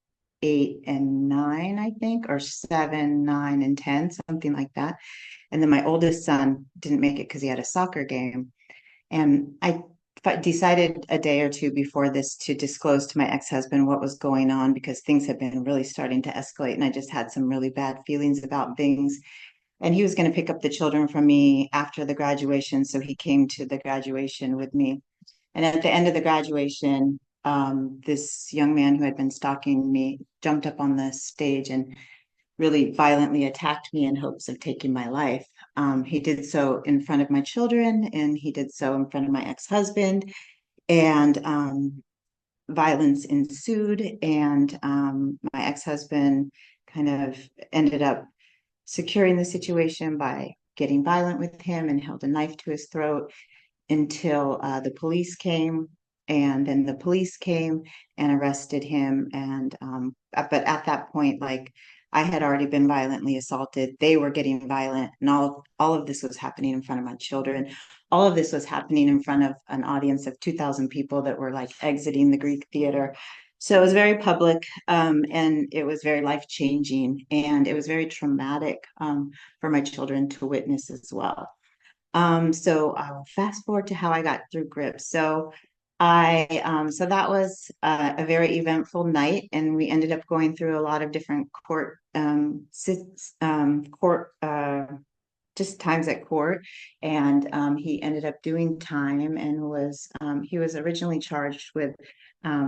8, and 9, I think, or 7, 9, and 10, something like that. And then my oldest son didn't make it because he had a soccer game. And I decided a day or two before this to disclose to my ex-husband what was going on, because things had been really starting to escalate and I just had some really bad feelings about things. And he was going to pick up the children from me after the graduation. So he came to the graduation with me. And at the end of the graduation, this young man who had been stalking me jumped up on the stage and really violently attacked me in hopes of taking my life. He did so in front of my children, and he did so in front of my ex-husband. And violence ensued, and my ex-husband kind of ended up securing the situation by getting violent with him and held a knife to his throat until the police came. And then the police came and arrested him. And but at that point, like, I had already been violently assaulted. They were getting violent, and all of this was happening in front of my children. All of this was happening in front of an audience of 2,000 people that were like exiting the Greek theater. So it was very public, and it was very life changing, and it was very traumatic for my children to witness as well. So I'll fast forward to how I got through GRIP. So that was a very eventful night, and we ended up going through a lot of different court just times at court, and he ended up doing time, and he was originally charged with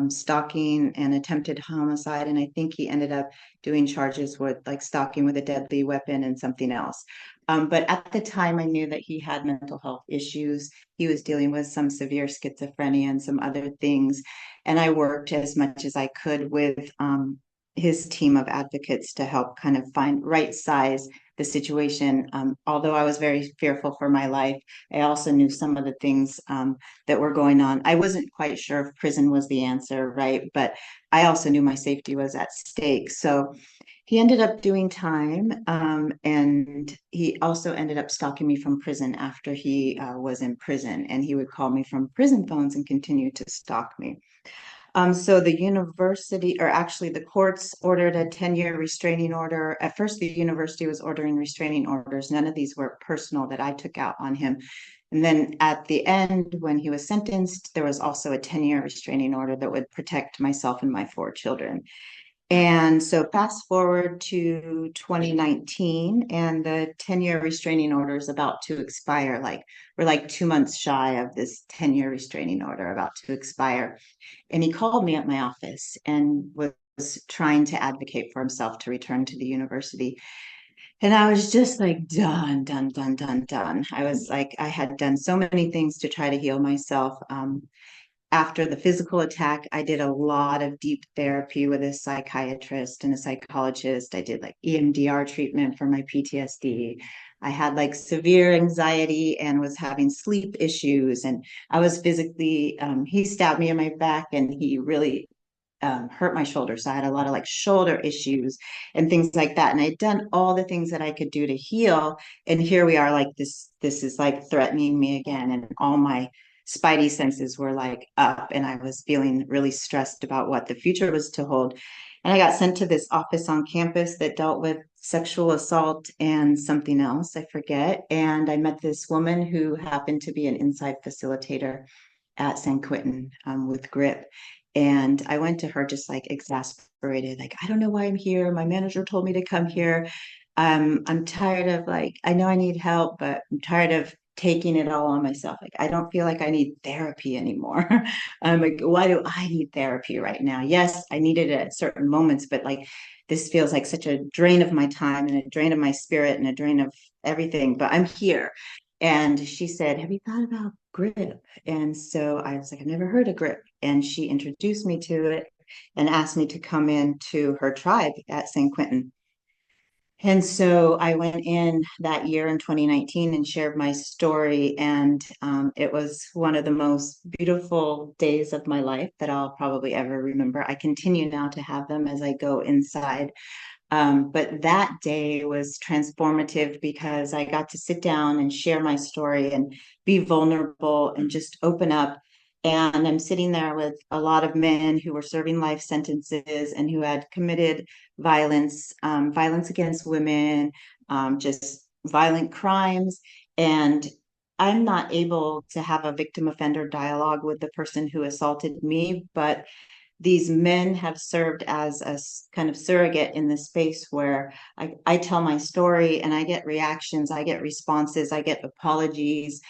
stalking and attempted homicide, and I think he ended up doing charges with like stalking with a deadly weapon and something else. But at the time, I knew that he had mental health issues. He was dealing with some severe schizophrenia and some other things, and I worked as much as I could with his team of advocates to help kind of find right size the situation. Although I was very fearful for my life, I also knew some of the things that were going on. I wasn't quite sure if prison was the answer, right? But I also knew my safety was at stake. So he ended up doing time, and he also ended up stalking me from prison after he was in prison, and he would call me from prison phones and continue to stalk me. So the university, or actually the courts, ordered a 10-year restraining order. At first, the university was ordering restraining orders. None of these were personal that I took out on him. And then at the end, when he was sentenced, there was also a 10-year restraining order that would protect myself and my 4 children. And so fast forward to 2019, and the 10-year restraining order is about to expire. Like, we're like 2 months shy of this 10-year restraining order about to expire. And he called me at my office and was trying to advocate for himself to return to the university. And I was just like, done, done, done, done, done. I was like, I had done so many things to try to heal myself. After the physical attack, I did a lot of deep therapy with a psychiatrist and a psychologist. I did like EMDR treatment for my PTSD. I had like severe anxiety and was having sleep issues. And I was physically, he stabbed me in my back, and he really hurt my shoulder. So I had a lot of like shoulder issues and things like that. And I'd done all the things that I could do to heal. And here we are, like this is like threatening me again. And all my spidey senses were like up, and I was feeling really stressed about what the future was to hold. And I got sent to this office on campus that dealt with sexual assault and something else, I forget. And I met this woman who happened to be an inside facilitator at San Quentin with GRIP. And I went to her just like exasperated, like, I don't know why I'm here. My manager told me to come here. I'm tired of, like, I know I need help, but I'm tired of taking it all on myself. Like, I don't feel like I need therapy anymore. I'm like, why do I need therapy right now? Yes, I needed it at certain moments, but like, this feels like such a drain of my time and a drain of my spirit and a drain of everything, but I'm here. And she said, have you thought about GRIP? And so I was like, I've never heard of GRIP. And she introduced me to it and asked me to come into her tribe at San Quentin. And so I went in that year in 2019 and shared my story. And it was one of the most beautiful days of my life that I'll probably ever remember. I continue now to have them as I go inside. But that day was transformative because I got to sit down and share my story and be vulnerable and just open up. And I'm sitting there with a lot of men who were serving life sentences and who had committed violence, violence against women, just violent crimes. And I'm not able to have a victim offender dialogue with the person who assaulted me, but these men have served as a kind of surrogate in this space where I tell my story and I get reactions, I get responses, I get apologies,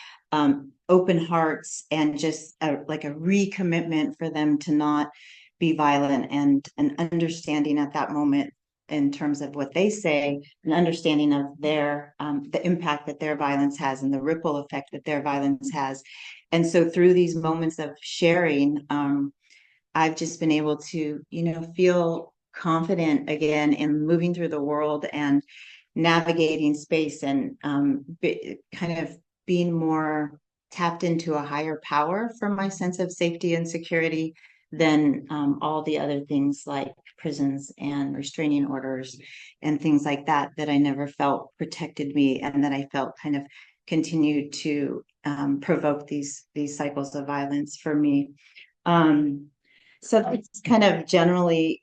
open hearts, and just like a recommitment for them to not be violent, and an understanding at that moment in terms of what they say, an understanding of their the impact that their violence has and the ripple effect that their violence has. And so through these moments of sharing, I've just been able to, feel confident again in moving through the world and navigating space and kind of being more tapped into a higher power for my sense of safety and security than all the other things like prisons and restraining orders and things like that that I never felt protected me and that I felt kind of continued to provoke these cycles of violence for me. Um, so that's kind of generally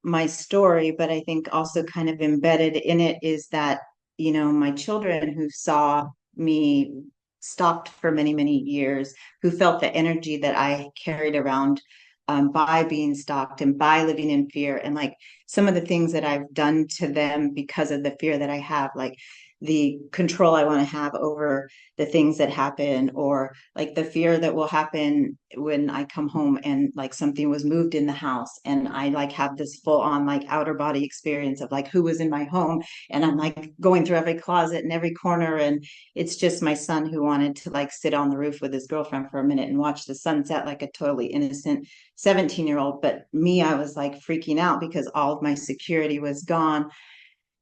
my story, but I think also kind of embedded in it is that, my children who saw me stalked for many, many years, who felt the energy that I carried around by being stalked and by living in fear, and like some of the things that I've done to them because of the fear that I have, like the control I want to have over the things that happen, or like the fear that will happen when I come home and like something was moved in the house and I like have this full on like outer body experience of like who was in my home, and I'm like going through every closet and every corner, and it's just my son who wanted to like sit on the roof with his girlfriend for a minute and watch the sunset like a totally innocent 17-year-old. But me, I was like freaking out because all of my security was gone.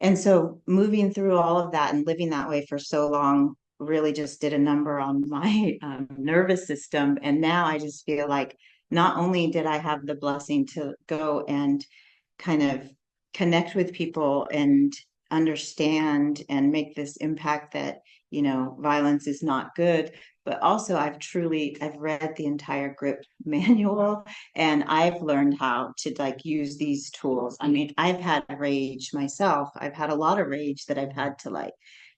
And so moving through all of that and living that way for so long really just did a number on my nervous system. And now I just feel like not only did I have the blessing to go and kind of connect with people and understand and make this impact that, violence is not good, but also I've read the entire grip manual and I've learned how to like use these tools. I mean, I've had rage myself. I've had a lot of rage that I've had to like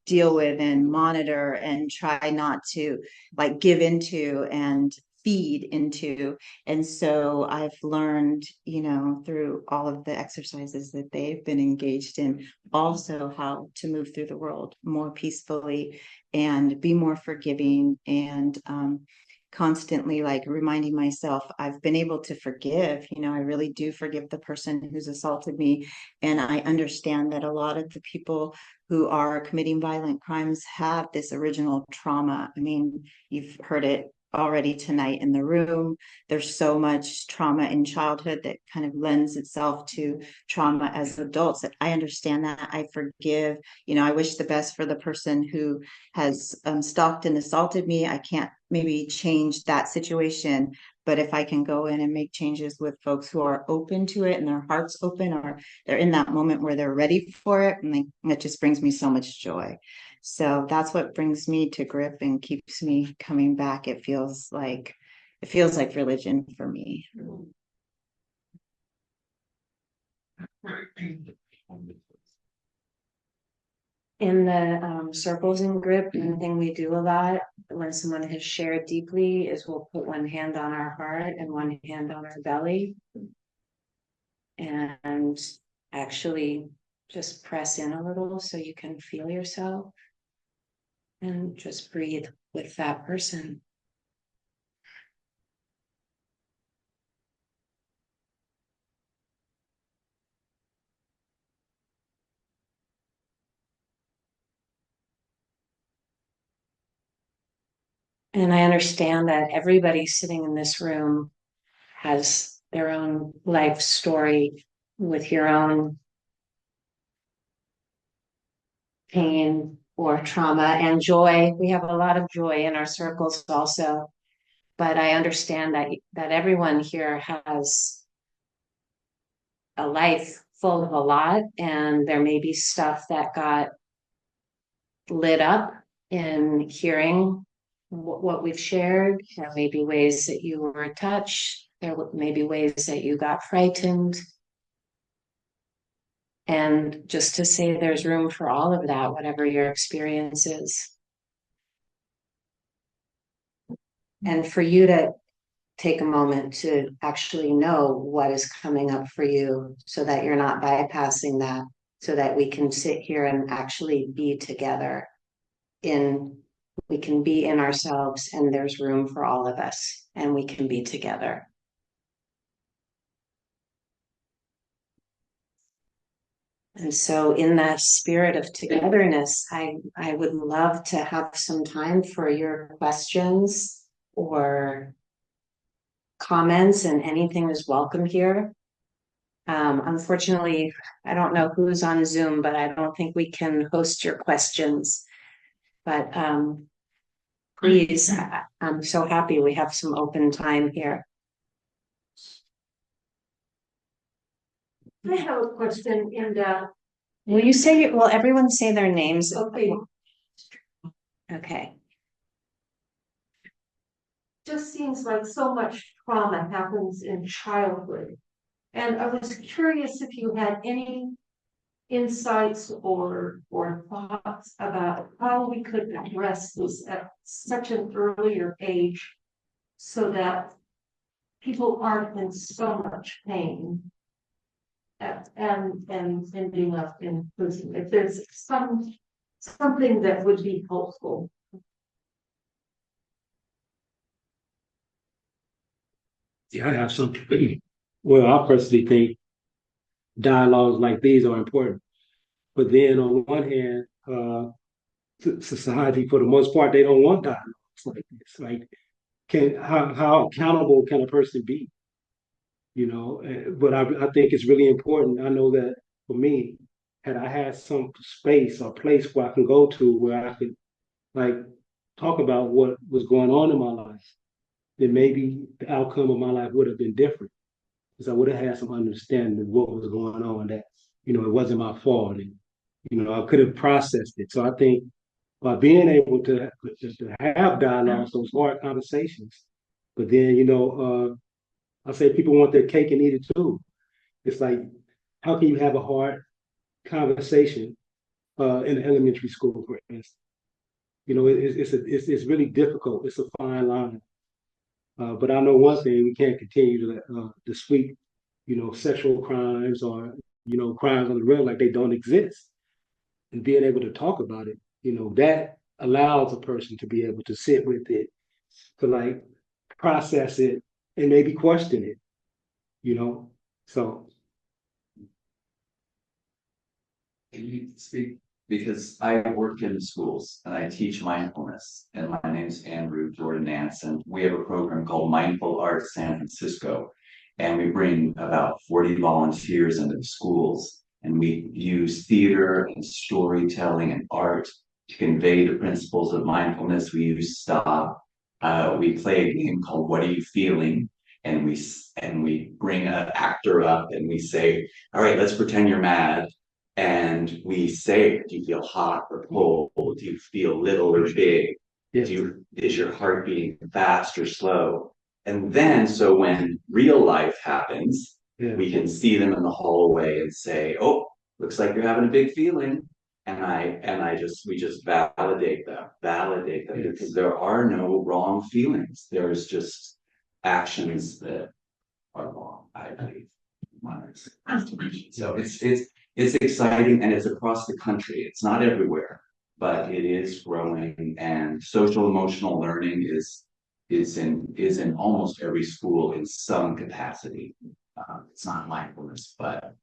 deal with and monitor and try not to like give into and feed into. And so I've learned, through all of the exercises that they've been engaged in, also how to move through the world more peacefully and be more forgiving, and constantly like reminding myself I've been able to forgive. I really do forgive the person who's assaulted me. And I understand that a lot of the people who are committing violent crimes have this original trauma. I mean, you've heard it already tonight in the room. There's so much trauma in childhood that kind of lends itself to trauma as adults. That I understand that. I forgive. I wish the best for the person who has stalked and assaulted me. I can't maybe change that situation, but if I can go in and make changes with folks who are open to it and their hearts open, or they're in that moment where they're ready for it, and it just brings me so much joy. So that's what brings me to grip and keeps me coming back. It feels like religion for me. In the circles and grip, one thing we do a lot when someone has shared deeply is we'll put one hand on our heart and one hand on our belly and actually just press in a little so you can feel yourself and just breathe with that person. And I understand that everybody sitting in this room has their own life story with your own pain or trauma and joy. We have a lot of joy in our circles also, but I understand that everyone here has a life full of a lot, and there may be stuff that got lit up in hearing what we've shared. There may be ways that you were touched. There may be ways that you got frightened. And just to say there's room for all of that, whatever your experience is. And for you to take a moment to actually know what is coming up for you so that you're not bypassing that, so that we can sit here and actually be together we can be in ourselves, and there's room for all of us, and we can be together. And so in that spirit of togetherness, I would love to have some time for your questions or comments, and anything is welcome here. Unfortunately, I don't know who's on Zoom, but I don't think we can host your questions. But please, I'm so happy we have some open time here. I have a question in the. Will you say, will everyone say their names? Okay. Okay. Just seems like so much trauma happens in childhood. And I was curious if you had any insights or thoughts about how we could address this at such an earlier age so that people aren't in so much pain and ending up in prison. If there's something that would be helpful. Yeah, I have something. Well, I personally think dialogues like these are important. But then on one hand, society, for the most part, they don't want dialogues like this. Like, how accountable can a person be? But I think it's really important. I know that for me, had I had some space or place where I can go to where I could like talk about what was going on in my life, then maybe the outcome of my life would have been different because I would have had some understanding of what was going on, that it wasn't my fault, and I could have processed it. So I think by being able to have dialogues, those hard conversations, but then I say people want their cake and eat it too. It's like, how can you have a hard conversation in elementary school, for instance? It's really difficult. It's a fine line. But I know one thing: we can't continue to sweep, sexual crimes or crimes on the rail like they don't exist. And being able to talk about it, that allows a person to be able to sit with it, to like process it, and maybe question it. So. Can you speak? Because I work in schools and I teach mindfulness, and my name is Andrew Jordan Nance, and we have a program called Mindful Arts San Francisco, and we bring about 40 volunteers into the schools, and we use theater and storytelling and art to convey the principles of mindfulness. We use stop. We play a game called What Are You Feeling? And we bring an actor up and we say, all right, let's pretend you're mad. And we say, do you feel hot or cold? Do you feel little or big? Yes. Is your heart beating fast or slow? And then, so when real life happens, Yeah. we can see them in the hallway and say, oh, looks like you're having a big feeling. We just validate them Yes. because there are no wrong feelings. There's just actions that are wrong, I believe. So it's exciting, and it's across the country. It's not everywhere, but it is growing. And social emotional learning is in almost every school in some capacity. It's not mindfulness, but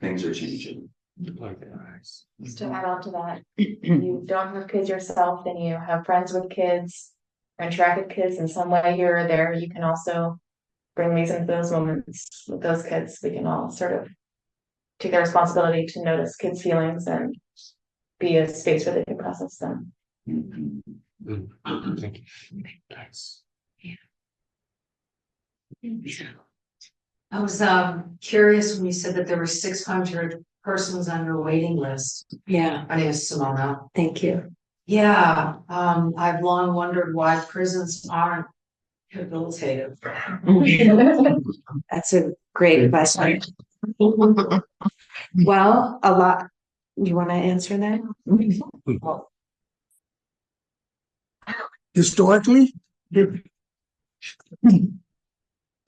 things are changing. Like that. Just to add on to that, you don't have kids yourself, then you have friends with kids, or interact with kids in some way here or there. You can also bring these into those moments with those kids. We can all sort of take the responsibility to notice kids' feelings and be a space where they can process them. Thank you. Thanks. I was curious when you said that there were 600 persons on your waiting list. Yeah, My name is Simona. thank you. Yeah, I've long wondered why prisons aren't rehabilitative. That's a great question. Well, a lot. You want to answer that? Well, Historically,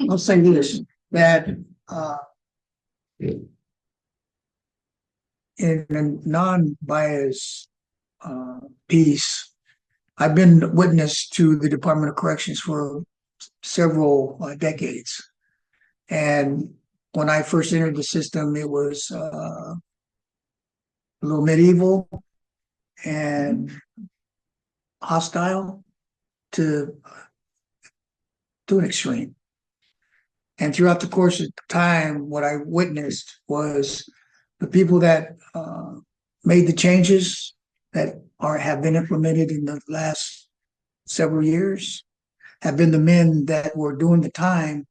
I'll say this, that in a non-biased piece, I've been witness to the Department of Corrections for several decades. And when I first entered the system, it was a little medieval and hostile to an extreme. And throughout the course of time, what I witnessed was the people that made the changes that have been implemented in the last several years have been the men that were doing the time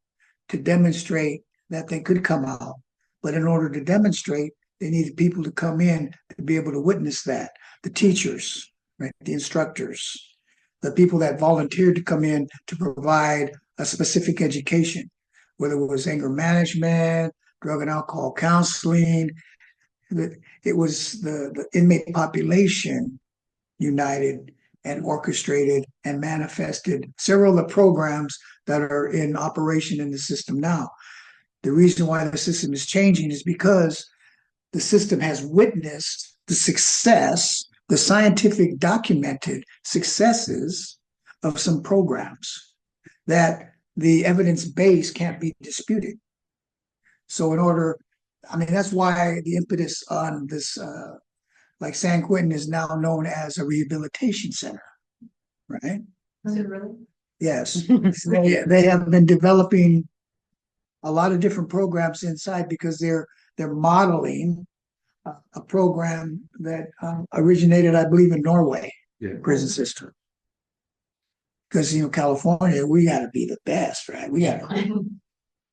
to demonstrate that they could come out. But in order to demonstrate, they needed people to come in to be able to witness that. The teachers, right, the instructors, the people that volunteered to come in to provide a specific education, whether it was anger management, drug and alcohol counseling. It was the inmate population united and orchestrated and manifested several of the programs that are in operation in the system now. The reason why the system is changing is because the system has witnessed the success, the scientific documented successes of some programs that the evidence base can't be disputed. So that's why the impetus on this, like San Quentin is now known as a rehabilitation center, right? Is it really? Yes, they have been developing a lot of different programs inside because they're modeling a program that originated, I believe, in Norway, prison system. Because California, we got to be the best, right? We got to,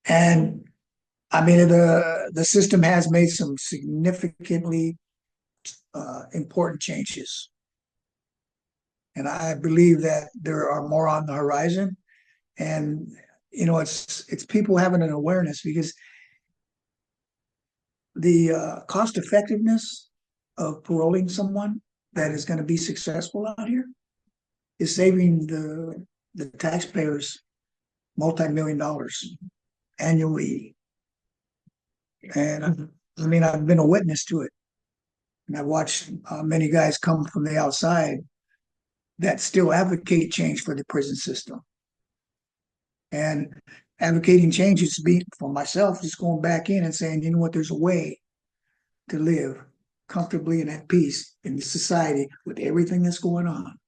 and I mean the system has made some significantly important changes, and I believe that there are more on the horizon. And it's people having an awareness because the cost effectiveness of paroling someone that is going to be successful out here is saving the taxpayers multi-million dollars annually. And I mean, I've been a witness to it. And I've watched many guys come from the outside that still advocate change for the prison system. And advocating change is for myself, just going back in and saying, you know what, there's a way to live comfortably and at peace in the society with everything that's going on.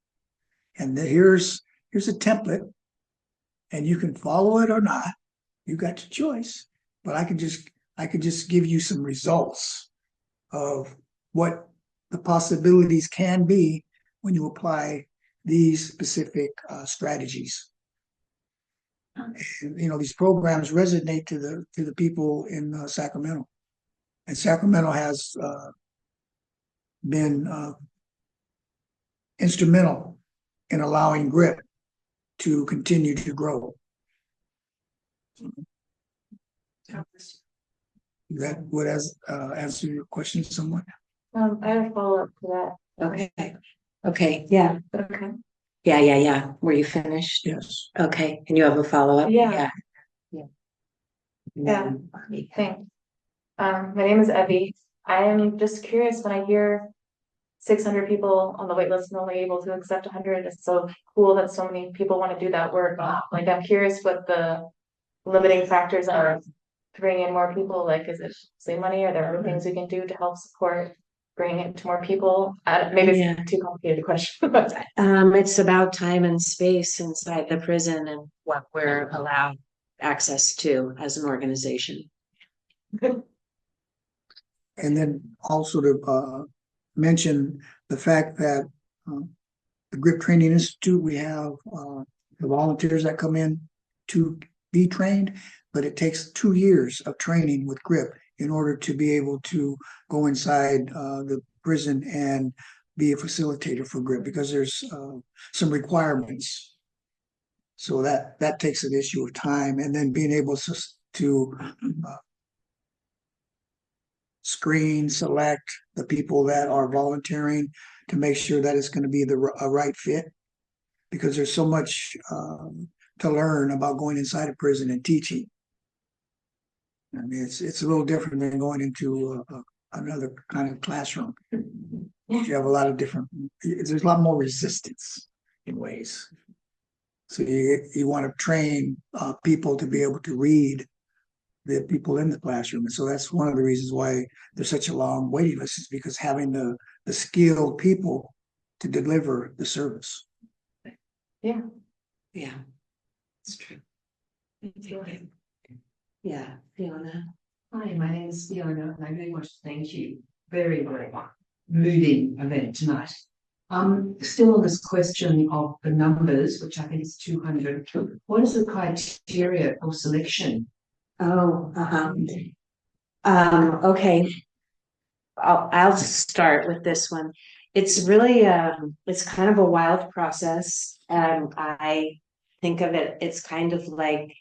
And here's a template, and you can follow it or not. You got your choice. But I could just give you some results of what the possibilities can be when you apply these specific strategies. And, these programs resonate to the people in Sacramento, and Sacramento has been instrumental in allowing GRIP to continue to grow. That would answer your question somewhat. I have a follow-up to Okay. Okay. Yeah. that. Okay. Yeah. Were you finished? Yes. Okay. And you have a follow-up? Yeah. Yeah. Yeah. Thanks. My name is Evie. I am just curious when I hear 600 people on the wait list and only able to accept 100. It's so cool that so many people want to do that work. Like, I'm curious what the limiting factors are to bring in more people. Like, is it mostly money? Are there other things we can do to help support bringing it to more people? Maybe it's too complicated a question. But It's about time and space inside the prison and what we're allowed access to as an organization. And then also to mention the fact that the GRIP Training Institute, we have the volunteers that come in to be trained, but it takes 2 years of training with GRIP in order to be able to go inside the prison and be a facilitator for GRIP, because there's some requirements. So that takes an issue of time, and then being able to screen, select the people that are volunteering to make sure that it's going to be a right fit, because there's so much to learn about going inside a prison and teaching. I mean, it's a little different than going into another kind of classroom. You have a lot of there's a lot more resistance in ways. So you want to train people to be able to read the people in the classroom. And so that's one of the reasons why there's such a long waiting list, is because having the skilled people to deliver the service. yeah. Yeah, it's true. Yeah, Fiona. Hi, my name is Fiona, and I really want to thank you very, very much. Moving event tonight. Still on this question of the numbers, which I think is 200. What is the criteria for selection? Oh, okay. I'll start with this one. It's really it's kind of a wild process, and I think of it, it's kind of like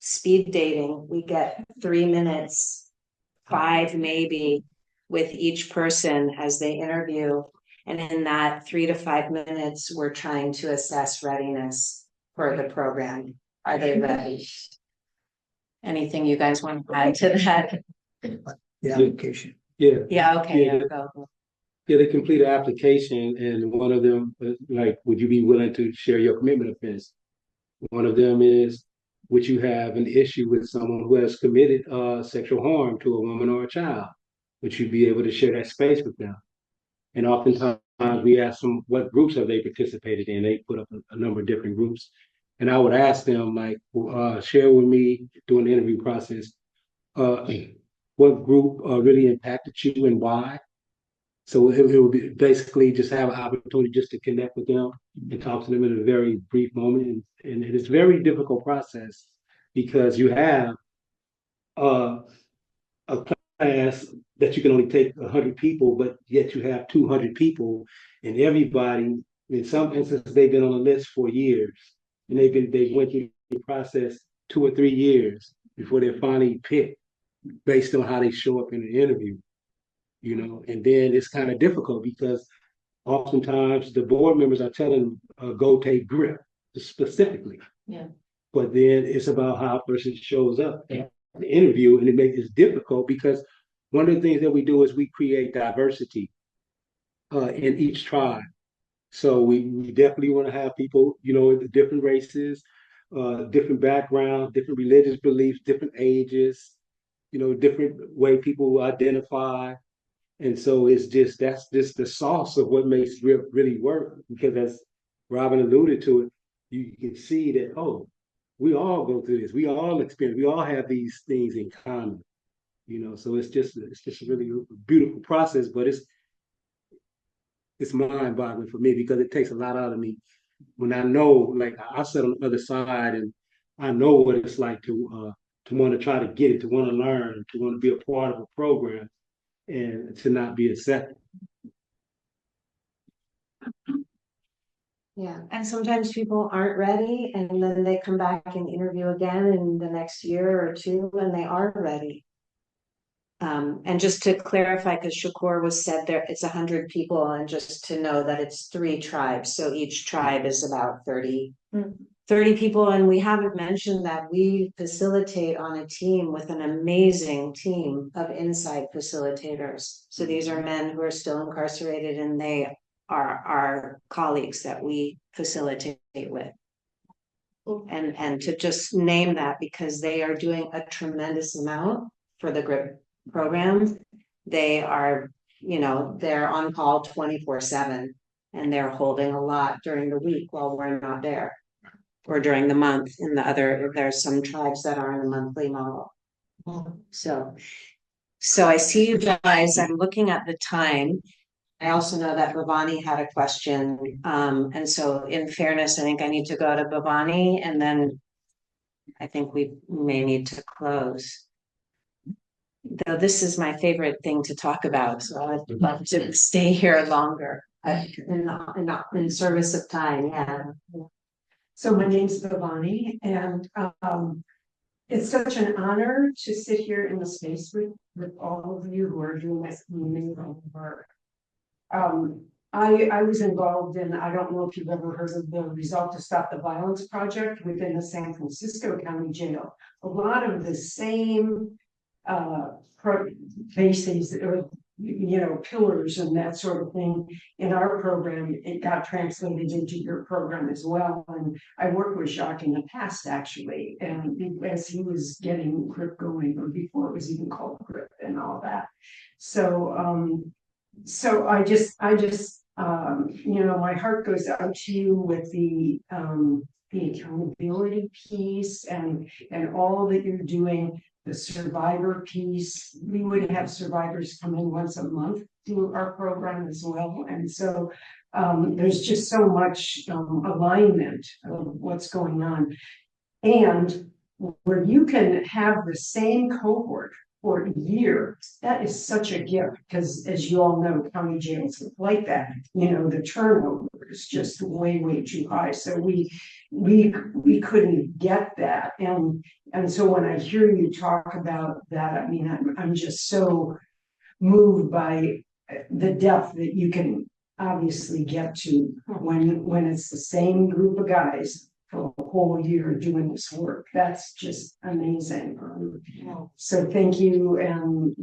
speed dating. We get 3 minutes, 5 maybe, with each person as they interview. And in that 3 to 5 minutes, we're trying to assess readiness for the program. Are they ready? Anything you guys want to add to that? The application. Yeah, Yeah, okay, Yeah. yeah, go. yeah, they complete an application, and one of them, like, would you be willing to share your commitment offense? One of them is, would you have an issue with someone who has committed sexual harm to a woman or a child? Would you be able to share that space with them? And oftentimes we ask them what groups have they participated in. They put up a number of different groups, and I would ask them, like, share with me during the interview process, uh, what group really impacted you and why. So it would be basically just have an opportunity just to connect with them and talk to them in a very brief moment. And it is a very difficult process because you have uh, a class that you can only take 100 people, but yet you have 200 people, and everybody, in some instances, they've been on the list for years, and they went through the process 2 or 3 years before they're finally picked based on how they show up in the interview. And then it's kind of difficult because oftentimes the board members are telling go take grip specifically. Yeah. But then it's about how a person shows up at the interview, and it makes it difficult because one of the things that we do is we create diversity in each tribe. So we definitely want to have people, different races, different backgrounds, different religious beliefs, different ages, different way people identify. And so that's just the sauce of what makes really work. Because as Robin alluded to it, you can see that, oh, we all go through this. We all experience. We all have these things in common. So it's just a really beautiful process, but it's mind-boggling for me because it takes a lot out of me when I know, like, I sit on the other side, and I know what it's like to want to try to get it, to want to learn, to want to be a part of a program, and to not be accepted. Yeah, and sometimes people aren't ready, and then they come back and interview again in the next year or two, and they are ready. And just to clarify, because Shakur was said there, it's 100 people, and just to know that it's 3 tribes, so each tribe is about 30 people, and we haven't mentioned that we facilitate on a team with an amazing team of inside facilitators. So these are men who are still incarcerated, and they are our colleagues that we facilitate with. And to just name that, because they are doing a tremendous amount for the GRIP program. They are, they're on call 24/7, and they're holding a lot during the week while we're not there, or during the month. In the other, there's some tribes that are in a monthly model. So I see you guys. I'm looking at the time. I also know that Bhavani had a question. And so in fairness, I think I need to go to Bhavani, and then I think we may need to close. Though this is my favorite thing to talk about, so I'd love to stay here longer in service of time. Yeah. So my name's Bhavani, and it's such an honor to sit here in the space with all of you who are doing this amazing work. I was involved in, I don't know if you've ever heard of the Resolve to Stop the Violence project within the San Francisco County Jail. A lot of the same bases or pillars and that sort of thing in our program, it got translated into your program as well. And I worked with Jacques in the past, actually, and as he was getting GRIP going, or before it was even called GRIP and all that. So I just my heart goes out to you with the accountability piece and all that you're doing. the survivor piece. We would have survivors come in once a month to our program as well. And so there's just so much alignment of what's going on. And where you can have the same cohort for a year, that is such a gift, because as you all know, county jails like that, the turnover is just way, way too high. So we couldn't get that. And so when I hear you talk about that, I mean, I'm just so moved by the depth that you can obviously get to when it's the same group of guys for a whole year doing this work. That's just amazing. So thank you, and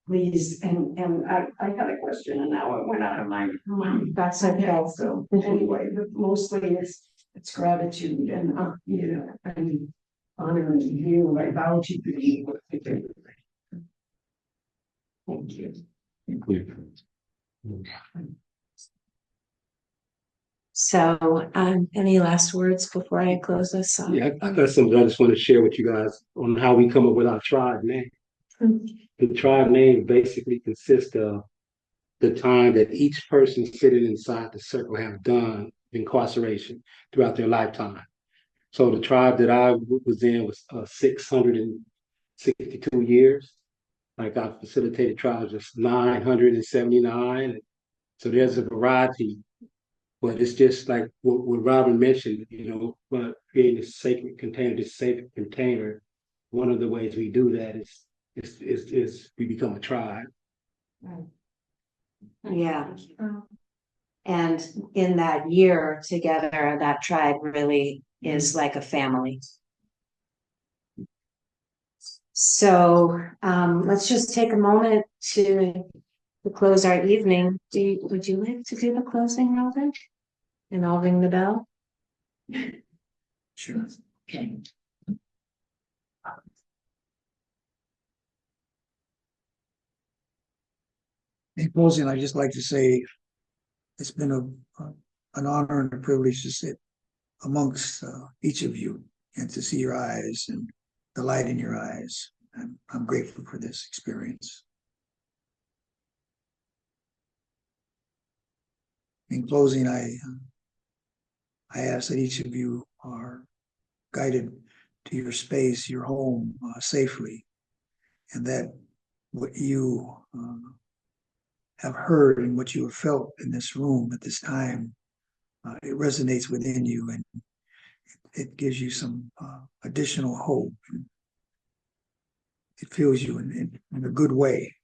please, and I had a question and now it went out of my mind. That's okay. So anyway, but mostly it's gratitude, and I'm honoring you. I vow to you. Thank you. So, any last words before I close this? Yeah, I got something I just want to share with you guys on how we come up with our tribe name. The tribe name basically consists of the time that each person sitting inside the circle have done incarceration throughout their lifetime. So the tribe that I was in was 662 years. Like I facilitated tribes of 979. So there's a variety, but it's just like what Robin mentioned, creating this sacred container, this sacred container. One of the ways we do that is we become a tribe. Yeah. And in that year together, that tribe really is like a family. So let's just take a moment to close our evening. Would you like to do the closing, Robin? And I'll ring the bell. Sure. Okay. In closing, I'd just like to say it's been an honor and a privilege to sit amongst each of you and to see your eyes and the light in your eyes. I'm grateful for this experience. In closing, I ask that each of you are guided to your space, your home, safely, and that what you have heard and what you have felt in this room at this time, it resonates within you, and it gives you some additional hope. It fills you in a good way.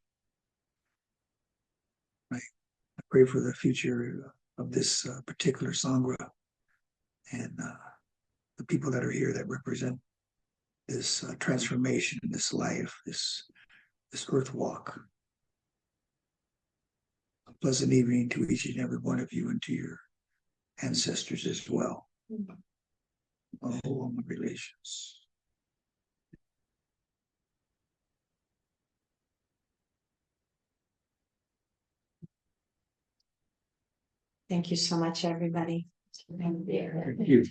I pray for the future of this particular Sangha and the people that are here that represent this transformation, this life, this earth walk. A pleasant evening to each and every one of you and to your ancestors as well. All my relations. Thank you so much, everybody. Thank you.